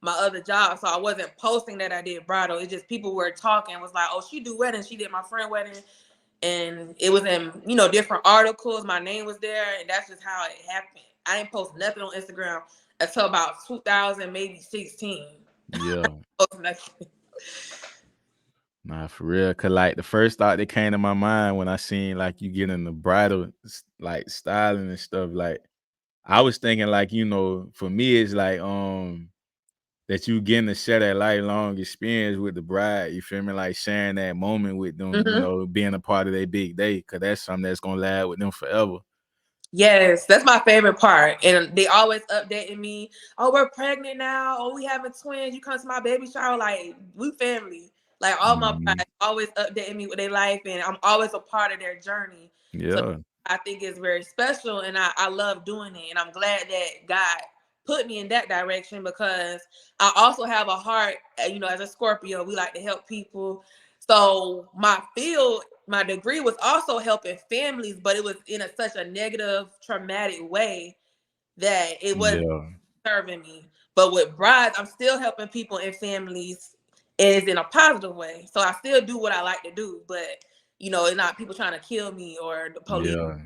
my other job. So I wasn't posting that I did bridal. It's just people were talking, was like, oh, she do weddings. She did my friend wedding. And it was in, different articles. My name was there. And that's just how it happened. I didn't post nothing on Instagram until about 2000, maybe 16. Yeah. Nah, for real. Cause like the first thought that came to my mind when I seen like you get in the bridal like styling and stuff, like I was thinking like, for me it's like that you getting to share that lifelong experience with the bride, you feel me? Like sharing that moment with them, being a part of their big day, cause that's something that's gonna last with them forever. Yes, that's my favorite part. And they always updating me. Oh, we're pregnant now. Oh, we having twins. You come to my baby shower. Like, we family. Like, all my Mhm. brides always updating me with their life. And I'm always a part of their journey. So Yeah. I think it's very special. And I love doing it. And I'm glad that God put me in that direction because I also have a heart, as a Scorpio, we like to help people. So my degree was also helping families, but it was in such a negative, traumatic way that it wasn't Yeah. serving me. But with brides, I'm still helping people and families, and it's in a positive way. So I still do what I like to do, but it's not people trying to kill me or the police. Yeah.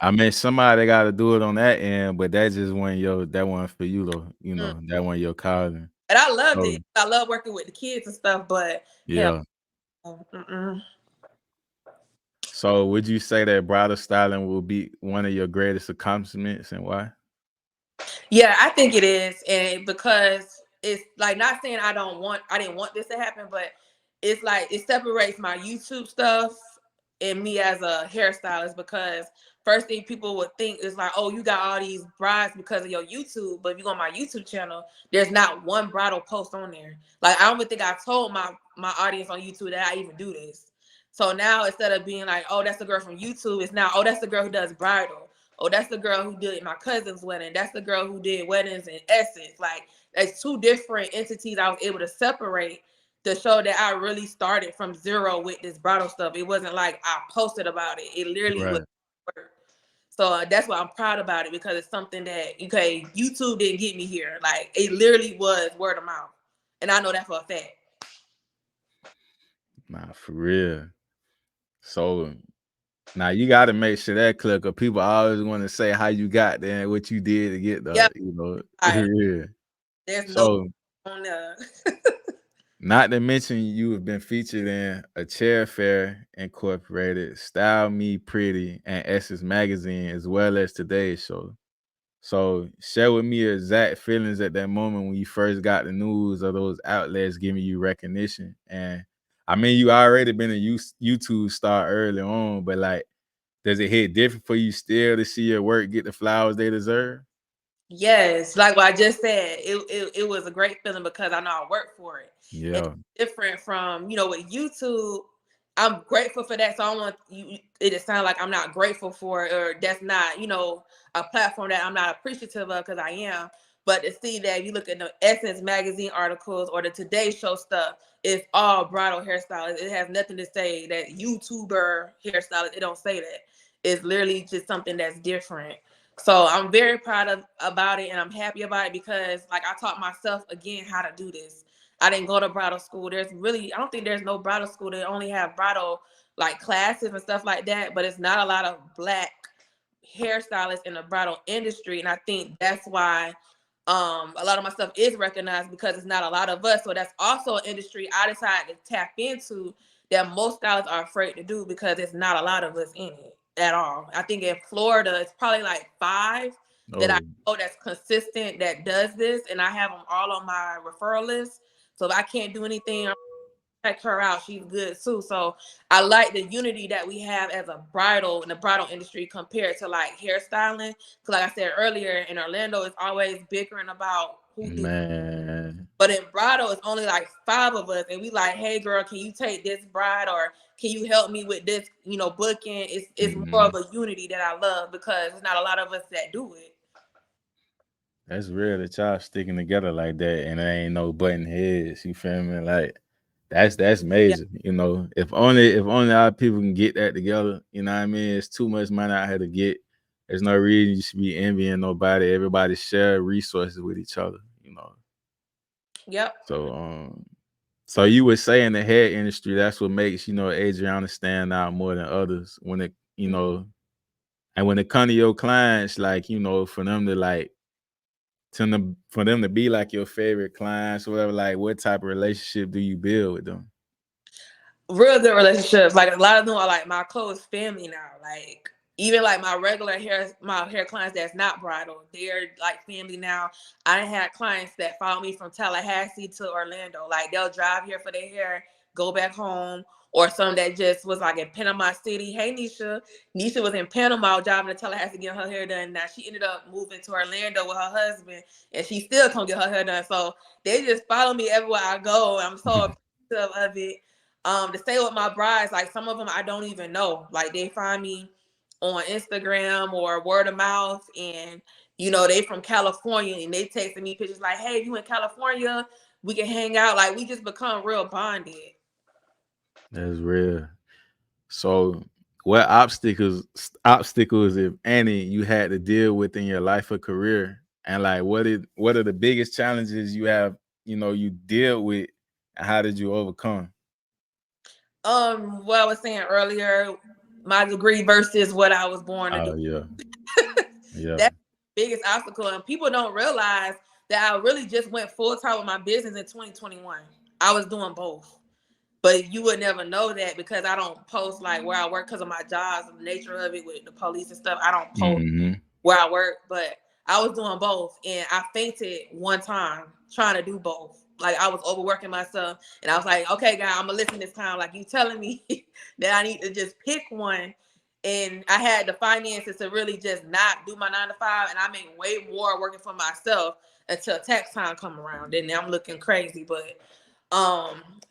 I mean, somebody got to do it on that end, but that just wasn't that one for you though. That one your calling. And I loved So it. I love working with the kids and stuff, but hell, yeah. mm-mm. So would you say that bridal styling will be one of your greatest accomplishments, and why? Yeah, I think it is, and because it's like not saying I didn't want this to happen, but it's like it separates my YouTube stuff and me as a hairstylist because first thing people would think is like, oh, you got all these brides because of your YouTube, but if you go on my YouTube channel, there's not one bridal post on there. Like I don't even think I told my audience on YouTube that I even do this. So now instead of being like, oh, that's the girl from YouTube, it's now, oh, that's the girl who does bridal. Oh, that's the girl who did my cousin's wedding. That's the girl who did weddings in Essence. Like, that's two different entities I was able to separate to show that I really started from zero with this bridal stuff. It wasn't like I posted about it. It literally was Right. work. So that's why I'm proud about it because it's something that, okay, YouTube didn't get me here. Like, it literally was word of mouth. And I know that for a fact. Nah, for real. So now you got to make sure that clear, because people always want to say how you got there and what you did to get there. Yep. Yeah. There's no So on there. not to mention you have been featured in a Chair Fair Incorporated, Style Me Pretty, and Essence Magazine, as well as Today's Show. So share with me your exact feelings at that moment when you first got the news of those outlets giving you recognition. And I mean, you already been a YouTube star early on, but like, does it hit different for you still to see your work get the flowers they deserve? Yes, like what I just said, it was a great feeling because I know I worked for it. It's Yeah. different from, with YouTube. I'm grateful for that. So I don't want it to sound like I'm not grateful for it or that's not, a platform that I'm not appreciative of because I am. But to see that if you look at the Essence magazine articles or the Today Show stuff, it's all bridal hairstylists. It has nothing to say that YouTuber hairstylist. It don't say that. It's literally just something that's different. So I'm very proud about it and I'm happy about it because like I taught myself again how to do this. I didn't go to bridal school. I don't think there's no bridal school. They only have bridal like classes and stuff like that, but it's not a lot of Black hairstylists in the bridal industry. And I think that's why a lot of my stuff is recognized because it's not a lot of us. So that's also an industry I decided to tap into that most stylists are afraid to do because it's not a lot of us in it at all. I think in Florida, it's probably like 5 that I Oh, know that's consistent that does this, and I have them all on my referral list. So if I can't do anything, check her out. She's good too. So I like the unity that we have as a bridal in the bridal industry compared to like hairstyling. Because like I said earlier, in Orlando, it's always bickering about who do. man. But in bridal, it's only like 5 of us, and we like, hey girl, can you take this bride or can you help me with this, booking? It's more of a unity that I love because there's not a lot of us that do it. That's real that y'all sticking together like that and there ain't no button heads. You feel me? Like that's Yeah. major. If only our people can get that together, you know what I mean? It's too much money out here to get. There's no reason you should be envying nobody. Everybody share resources with each other. Yep. So you would say in the hair industry, that's what makes, Adrianna stand out more than others when and when it comes to your clients, like, for them to like for them to be like your favorite clients or whatever, like what type of relationship do you build with them? Real good relationships. Like a lot of them are like my close family now. Like even like my hair clients that's not bridal, they're like family now. I had clients that follow me from Tallahassee to Orlando. Like they'll drive here for their hair, go back home, or some that just was like in Panama City. Hey, Nisha. Nisha was in Panama driving to Tallahassee getting her hair done. Now she ended up moving to Orlando with her husband, and she still can't get her hair done. So they just follow me everywhere I go. I'm so appreciative of it. To stay with my brides, like some of them I don't even know. Like they find me on Instagram or word of mouth, and you know they from California, and they texting me pictures like, "Hey, you in California? We can hang out." Like we just become real bonded. That's real. So, what obstacles, if any, you had to deal with in your life or career, and like what are the biggest challenges you have? You deal with, and how did you overcome? What I was saying earlier, my degree versus what I was born to do. Yeah. That's the biggest obstacle, and people don't realize that I really just went full time with my business in 2021. I was doing both. But you would never know that because I don't post like where I work because of my jobs and the nature of it with the police and stuff. I don't post where I work, but I was doing both, and I fainted one time trying to do both. Like I was overworking myself, and I was like, "Okay, guys, I'm gonna listen this time." Like you telling me that I need to just pick one, and I had the finances to really just not do my 9 to 5, and I make way more working for myself until tax time come around. Then I'm looking crazy, but.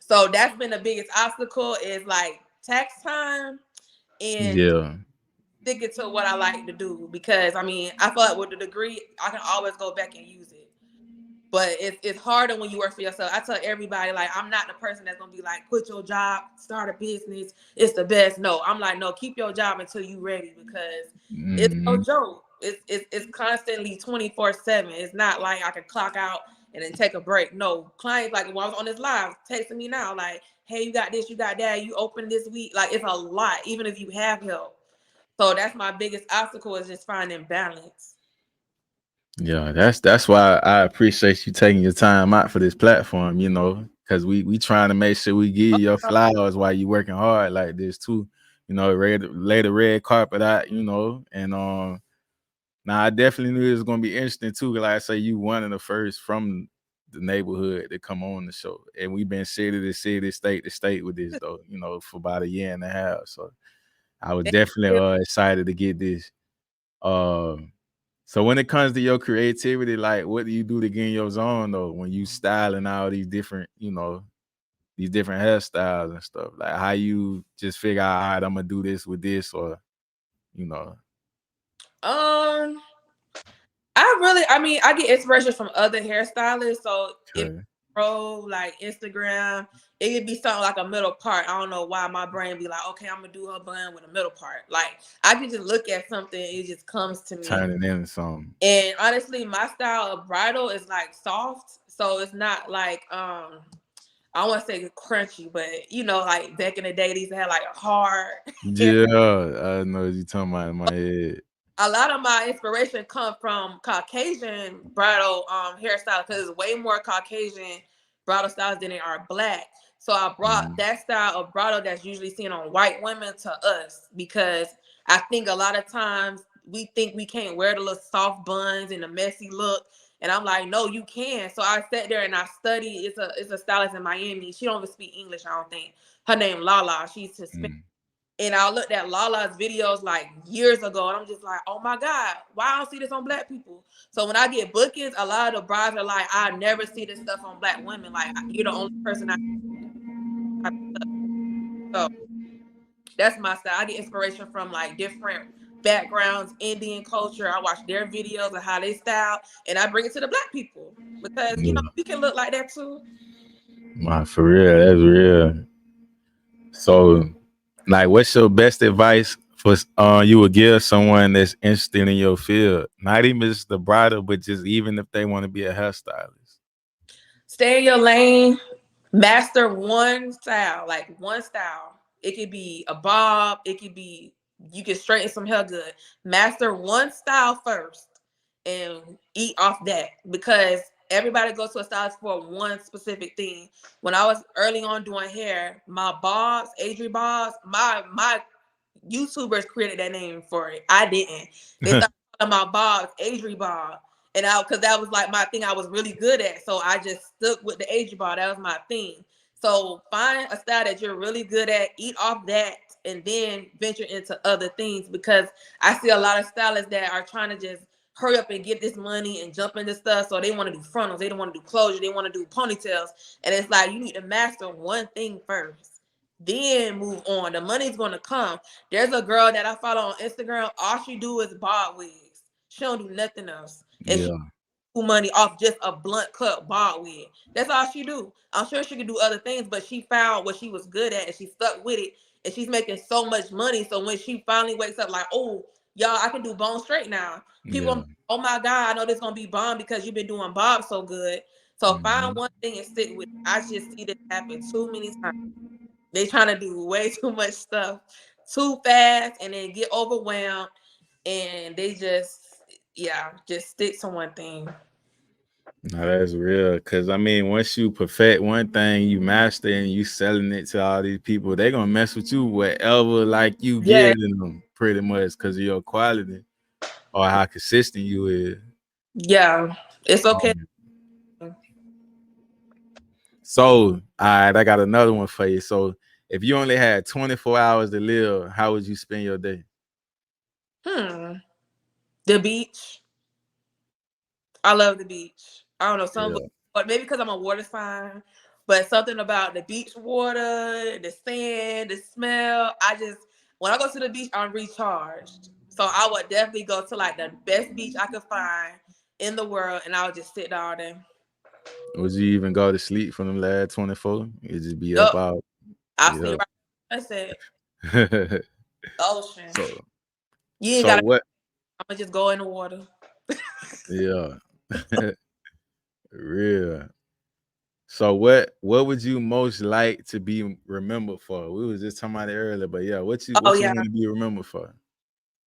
So that's been the biggest obstacle is like tax time and sticking to what I like to do, because I mean I feel like with the degree I can always go back and use it, but it's harder when you work for yourself. I tell everybody, like, I'm not the person that's gonna be like, quit your job, start a business, it's the best. No, I'm like, no, keep your job until you ready, because it's no joke. It's constantly 24/7. It's not like I can clock out and then take a break. No, clients, like when I was on this live, texting me now, like, hey, you got this, you got that, you open this week. Like it's a lot, even if you have help. So that's my biggest obstacle, is just finding balance. Yeah, that's why I appreciate you taking your time out for this platform, because we trying to make sure we give you your flowers while you working hard like this too. Lay the red carpet out, and now I definitely knew it was gonna be interesting too. Like I say, you one of the first from the neighborhood to come on the show, and we've been city to city, state to state with this though, for about a year and a half. So I was definitely excited to get this. So when it comes to your creativity, like what do you do to get in your zone though when you styling all these different, these different hairstyles and stuff? Like how you just figure out, all right, I'm gonna do this with this, or I get inspiration from other hairstylists. So if like Instagram, it could be something like a middle part. I don't know why my brain be like, okay, I'm gonna do her bun with a middle part. Like I can just look at something, it just comes to me. Turn it into something. And honestly, my style of bridal is like soft, so it's not like I want to say crunchy, but like back in the day, these had like a hard. Yeah, I know what you're talking about in my head. A lot of my inspiration comes from Caucasian bridal hairstyles, because there's way more Caucasian bridal styles than there are Black. So I brought that style of bridal that's usually seen on white women to us, because I think a lot of times we think we can't wear the little soft buns and the messy look. And I'm like, no, you can. So I sat there and I studied. It's a stylist in Miami. She don't even speak English, I don't think. Her name Lala. She's Hispanic. And I looked at Lala's videos like years ago, and I'm just like, oh my God, why I don't see this on Black people? So when I get bookings, a lot of the brides are like, I never see this stuff on Black women. Like, you're the only person So that's my style. I get inspiration from like different backgrounds, Indian culture. I watch their videos of how they style, and I bring it to the Black people, because we can look like that too. Wow, for real, that's real. So, like, what's your best advice for you would give someone that's interested in your field? Not even just the bridal, but just even if they want to be a hairstylist. Stay in your lane. Master one style, like one style. It could be a bob. It could be, you can straighten some hair good. Master one style first and eat off that, because everybody goes to a stylist for one specific thing. When I was early on doing hair, my bobs, Adri bobs, my YouTubers created that name for it. I didn't. They started calling my bobs Adri bob. And because that was like my thing I was really good at. So I just stuck with the Adri bob. That was my thing. So find a style that you're really good at, eat off that, and then venture into other things, because I see a lot of stylists that are trying to just hurry up and get this money and jump into stuff. So they want to do frontals, they don't want to do closure, they want to do ponytails. And it's like, you need to master one thing first, then move on. The money's going to come. There's a girl that I follow on Instagram. All she do is bob wigs. She don't do nothing else. And Yeah. she money off just a blunt cut bob wig. That's all she do. I'm sure she could do other things, but she found what she was good at and she stuck with it. And she's making so much money. So when she finally wakes up like, oh, y'all, I can do bone straight now. People, oh my God, I know this gonna be bomb because you've been doing bob so good. So find one thing and stick with it. I just see this happen too many times. They trying to do way too much stuff too fast and then get overwhelmed, and they just stick to one thing. No, that's real. Cause I mean, once you perfect one thing, you master and you selling it to all these people, they gonna mess with you whatever like you giving them, pretty much, cause of your quality or how consistent you is. Yeah, it's okay. So, all right, I got another one for you. So, if you only had 24 hours to live, how would you spend your day? The beach. I love the beach. I don't know, but maybe because I'm a water sign, but something about the beach water, the sand, the smell. When I go to the beach, I'm recharged. So I would definitely go to like the best beach I could find in the world, and I would just sit down there. Would you even go to sleep from them last 24? You'd just be up out. I'll sleep right. I said, ocean. So, you ain't got what? I'm gonna just go in the water. Yeah. Real. So what would you most like to be remembered for? We was just talking about it earlier, but yeah, what you want to be remembered for?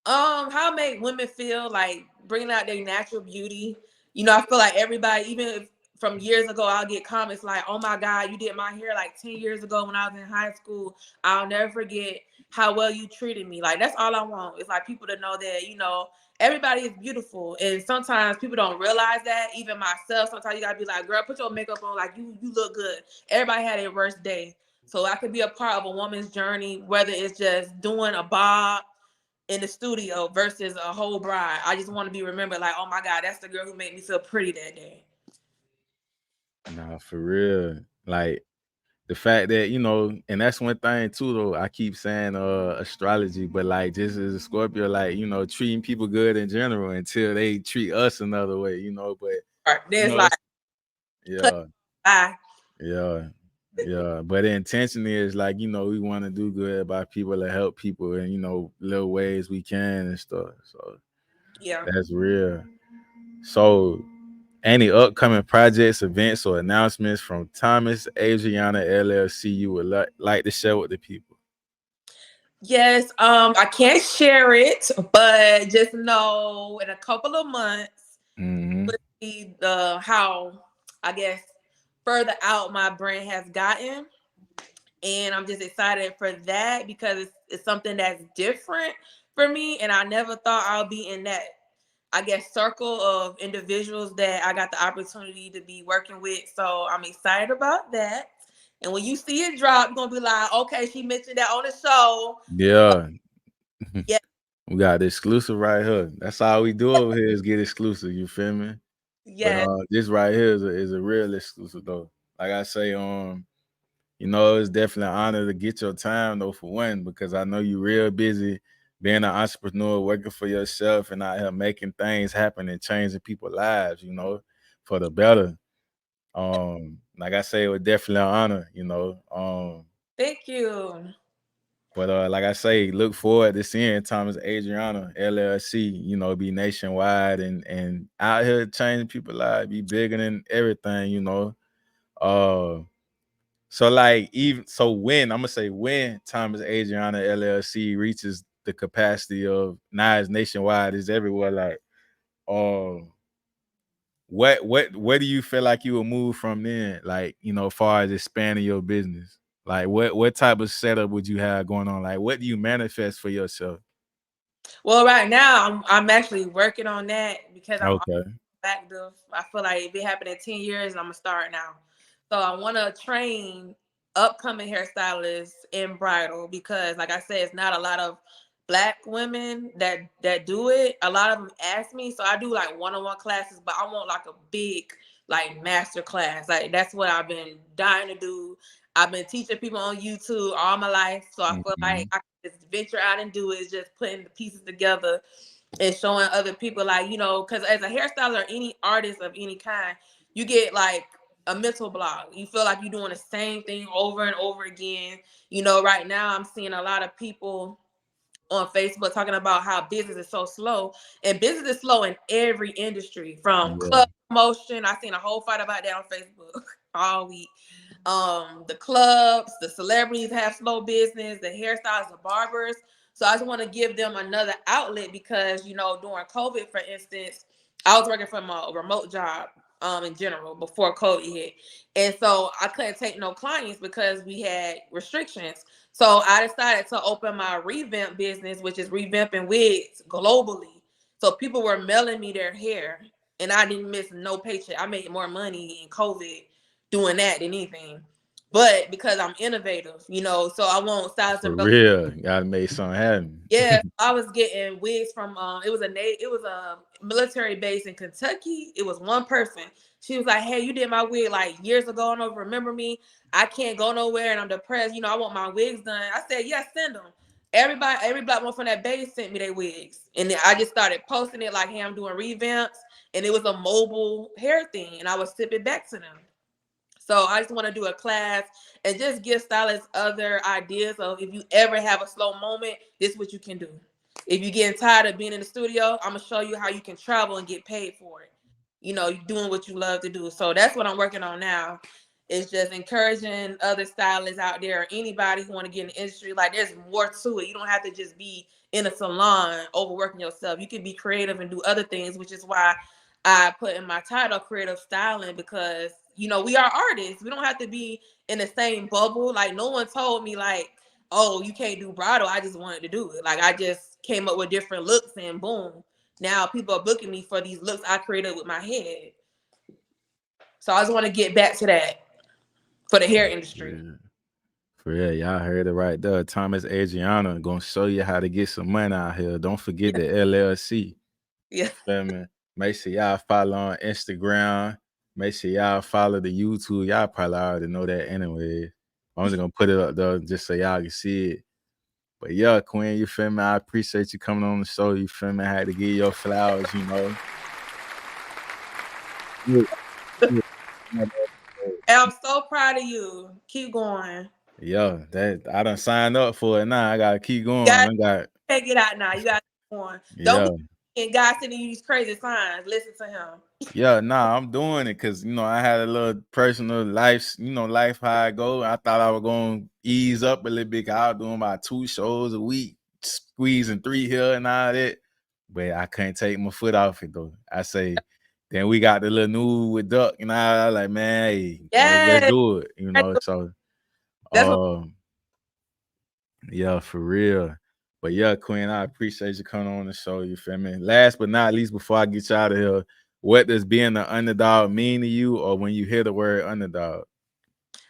How I make women feel, like bringing out their natural beauty. You know, I feel like everybody, even if from years ago, I'll get comments like, oh my God, you did my hair like 10 years ago when I was in high school. I'll never forget how well you treated me. Like, that's all I want. It's like people to know that, you know, everybody is beautiful. And sometimes people don't realize that. Even myself, sometimes you gotta be like, girl, put your makeup on, like you look good. Everybody had their worst day. So I could be a part of a woman's journey, whether it's just doing a bob in the studio versus a whole bride. I just want to be remembered like, oh my God, that's the girl who made me feel pretty that day. Nah, for real. Like the fact that, you know, and that's one thing too, though. I keep saying astrology, but like just as a Scorpio, like, you know, treating people good in general until they treat us another way, you know. But there's like, yeah. But the intention is like, you know, we want to do good by people and help people in, you know, little ways we can and stuff. So yeah, that's real. So any upcoming projects, events, or announcements from Thomas Adrianna LLC you would like to share with the people? Yes, I can't share it, but just know in a couple of months, we'll see how, I guess, further out my brand has gotten. And I'm just excited for that because it's something that's different for me. And I never thought I'll be in that, I guess, circle of individuals that I got the opportunity to be working with. So I'm excited about that. And when you see it drop, you're going to be like, okay, she mentioned that on the show. Yeah. Yeah. We got the exclusive right here. That's all we do over here is get exclusive. You feel me? Yeah. But this right here is a real exclusive though. Like I say, you know, it's definitely an honor to get your time though, for one, because I know you're real busy being an entrepreneur, working for yourself and out here making things happen and changing people's lives, you know, for the better. Like I say, it was definitely an honor, you know. Thank you. But like I say, look forward to seeing Thomas Adrianna LLC, you know, be nationwide and out here changing people's lives, be bigger than everything, you know. So like when Thomas Adrianna LLC reaches the capacity of now it's nationwide, is everywhere, like where do you feel like you will move from then? Like, you know, as far as expanding your business. Like what type of setup would you have going on? Like what do you manifest for yourself? Well, right now I'm actually working on that because I'm okay. Active. I feel like if it happened in 10 years, I'm gonna start now. So I want to train upcoming hairstylists in bridal, because like I said, it's not a lot of Black women that do it. A lot of them ask me, so I do like one-on-one classes, but I want like a big like master class. Like that's what I've been dying to do. I've been teaching people on YouTube all my life, so I feel like I can just venture out and do it. It's just putting the pieces together and showing other people, like, you know, because as a hairstylist or any artist of any kind, you get like a mental block. You feel like you're doing the same thing over and over again. You know, right now I'm seeing a lot of people on Facebook talking about how business is so slow, and business is slow in every industry, from club promotion. I seen a whole fight about that on Facebook all week. The clubs, the celebrities have slow business, the hairstylists, the barbers. So I just want to give them another outlet, because, you know, during COVID, for instance, I was working from a remote job in general before COVID hit. And so I couldn't take no clients because we had restrictions. So I decided to open my revamp business, which is revamping wigs globally. So people were mailing me their hair, and I didn't miss no paycheck. I made more money in COVID doing that than anything. But because I'm innovative, you know, so I want stylists For to real, gotta make something happen. yeah, I was getting wigs from it was a military base in Kentucky. It was one person. She was like, "Hey, you did my wig like years ago. I don't remember me. I can't go nowhere and I'm depressed. You know, I want my wigs done." I said, "Yeah, send them." Every Black one from that base sent me their wigs, and then I just started posting it like, "Hey, I'm doing revamps," and it was a mobile hair thing, and I would sip it back to them. So I just want to do a class and just give stylists other ideas of, if you ever have a slow moment, this is what you can do. If you're getting tired of being in the studio, I'm going to show you how you can travel and get paid for it. You know, you're doing what you love to do. So that's what I'm working on now. It's just encouraging other stylists out there, or anybody who want to get in the industry. Like, there's more to it. You don't have to just be in a salon overworking yourself. You can be creative and do other things, which is why I put in my title creative styling, because, you know, we are artists. We don't have to be in the same bubble. Like, no one told me like, oh, you can't do bridal. I just wanted to do it. Like, I just came up with different looks, and boom, now people are booking me for these looks I created with my head. So I just want to get back to that for the hair industry. For real, y'all heard it right there. Thomas Adrianna gonna show you how to get some money out here. Don't forget the LLC. Yeah. Feel me? Make sure y'all follow on Instagram. Make sure y'all follow the YouTube. Y'all probably already know that anyway. I'm just gonna put it up there just so y'all can see it. But yeah, Queen, you feel me? I appreciate you coming on the show. You feel me? I had to give your flowers, you know. And I'm so proud of you. Keep going. Yeah, that I done signed up for it now. I gotta keep going. Can't get out now. You gotta keep going. Don't be and God sending you these crazy signs. Listen to him. Yeah, nah, I'm doing it because, you know, I had a little personal life, you know, life how I go. I thought I was going to ease up a little bit. I was doing about 2 shows a week, squeezing 3 here and all that. But I couldn't take my foot off it, though. I say, then we got the little new with Duck, and I was like, man, hey, let's do it, you know. So, yeah, for real. But yeah, Queen, I appreciate you coming on the show. You feel me? Last but not least, before I get you out of here, what does being an underdog mean to you, or when you hear the word underdog?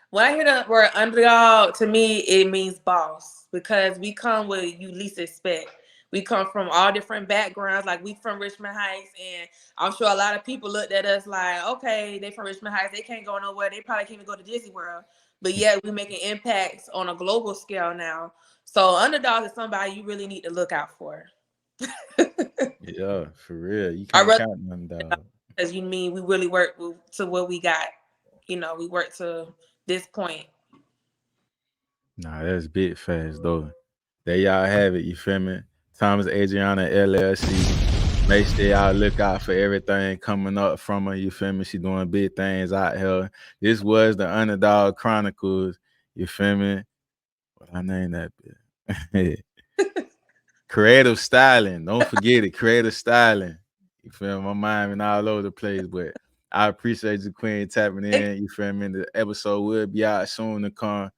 When I hear the word underdog, to me, it means boss, because we come where you least expect. We come from all different backgrounds. Like, we from Richmond Heights, and I'm sure a lot of people looked at us like, okay, they from Richmond Heights. They can't go nowhere. They probably can't even go to Disney World. But yet we're making impacts on a global scale now. So underdog is somebody you really need to look out for. Yeah, for real. You can't count on underdog. Because you mean we really work to what we got. You know, we work to this point. Nah, that's big fast, though. There y'all have it, you feel me? Thomas Adrianna LLC. Make sure y'all look out for everything coming up from her, you feel me? She doing big things out here. This was the Underdog Chronicles, you feel me? What I name that bit? Creative styling. Don't forget it. Creative styling. You feel me? My mind been all over the place, but I appreciate you, Queen, tapping in. You feel me? The episode will be out soon to come.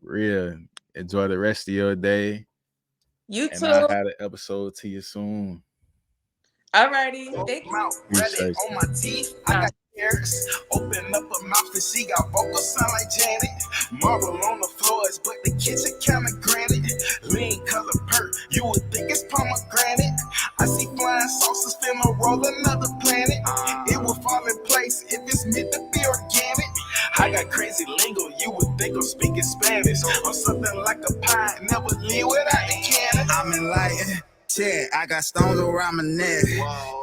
Real. Enjoy the rest of your day. You too. And I'll have the episode to you soon. Alrighty. Thank you. Appreciate you. Open up her mouth and she got vocals sound like Janet. Marble on the floors, but the kitchen kinda granted. Lean color perk, you would think it's pomegranate. I see flying saucers finna roll another planet. It will fall in place if it's meant to be organic. I got crazy lingo, you would think I'm speaking Spanish. I'm something like a pie, never leave without the cannon. I'm enlightened. Check, I got stones around my neck.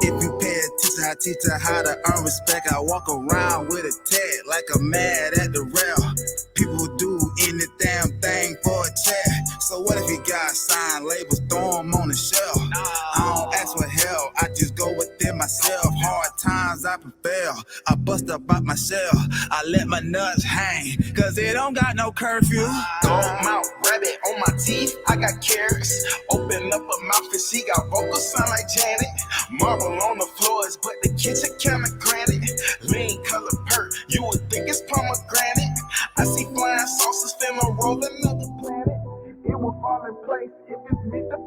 If you pay attention, I teach her how to earn respect. I walk around with a tag like I'm mad at the rail. People do any damn thing for a check. So what if you got signed labels, throw them on the shelf? I don't ask for help, I just go within myself. Hard times I prevail, I bust up out my shell. I let my nuts hang, cause it don't got no curfew. Gold mouth, rabbit on my teeth, I got carrots. Open up a mouth and she got vocals sound like Janet. Marble on the floors, but the kitchen kinda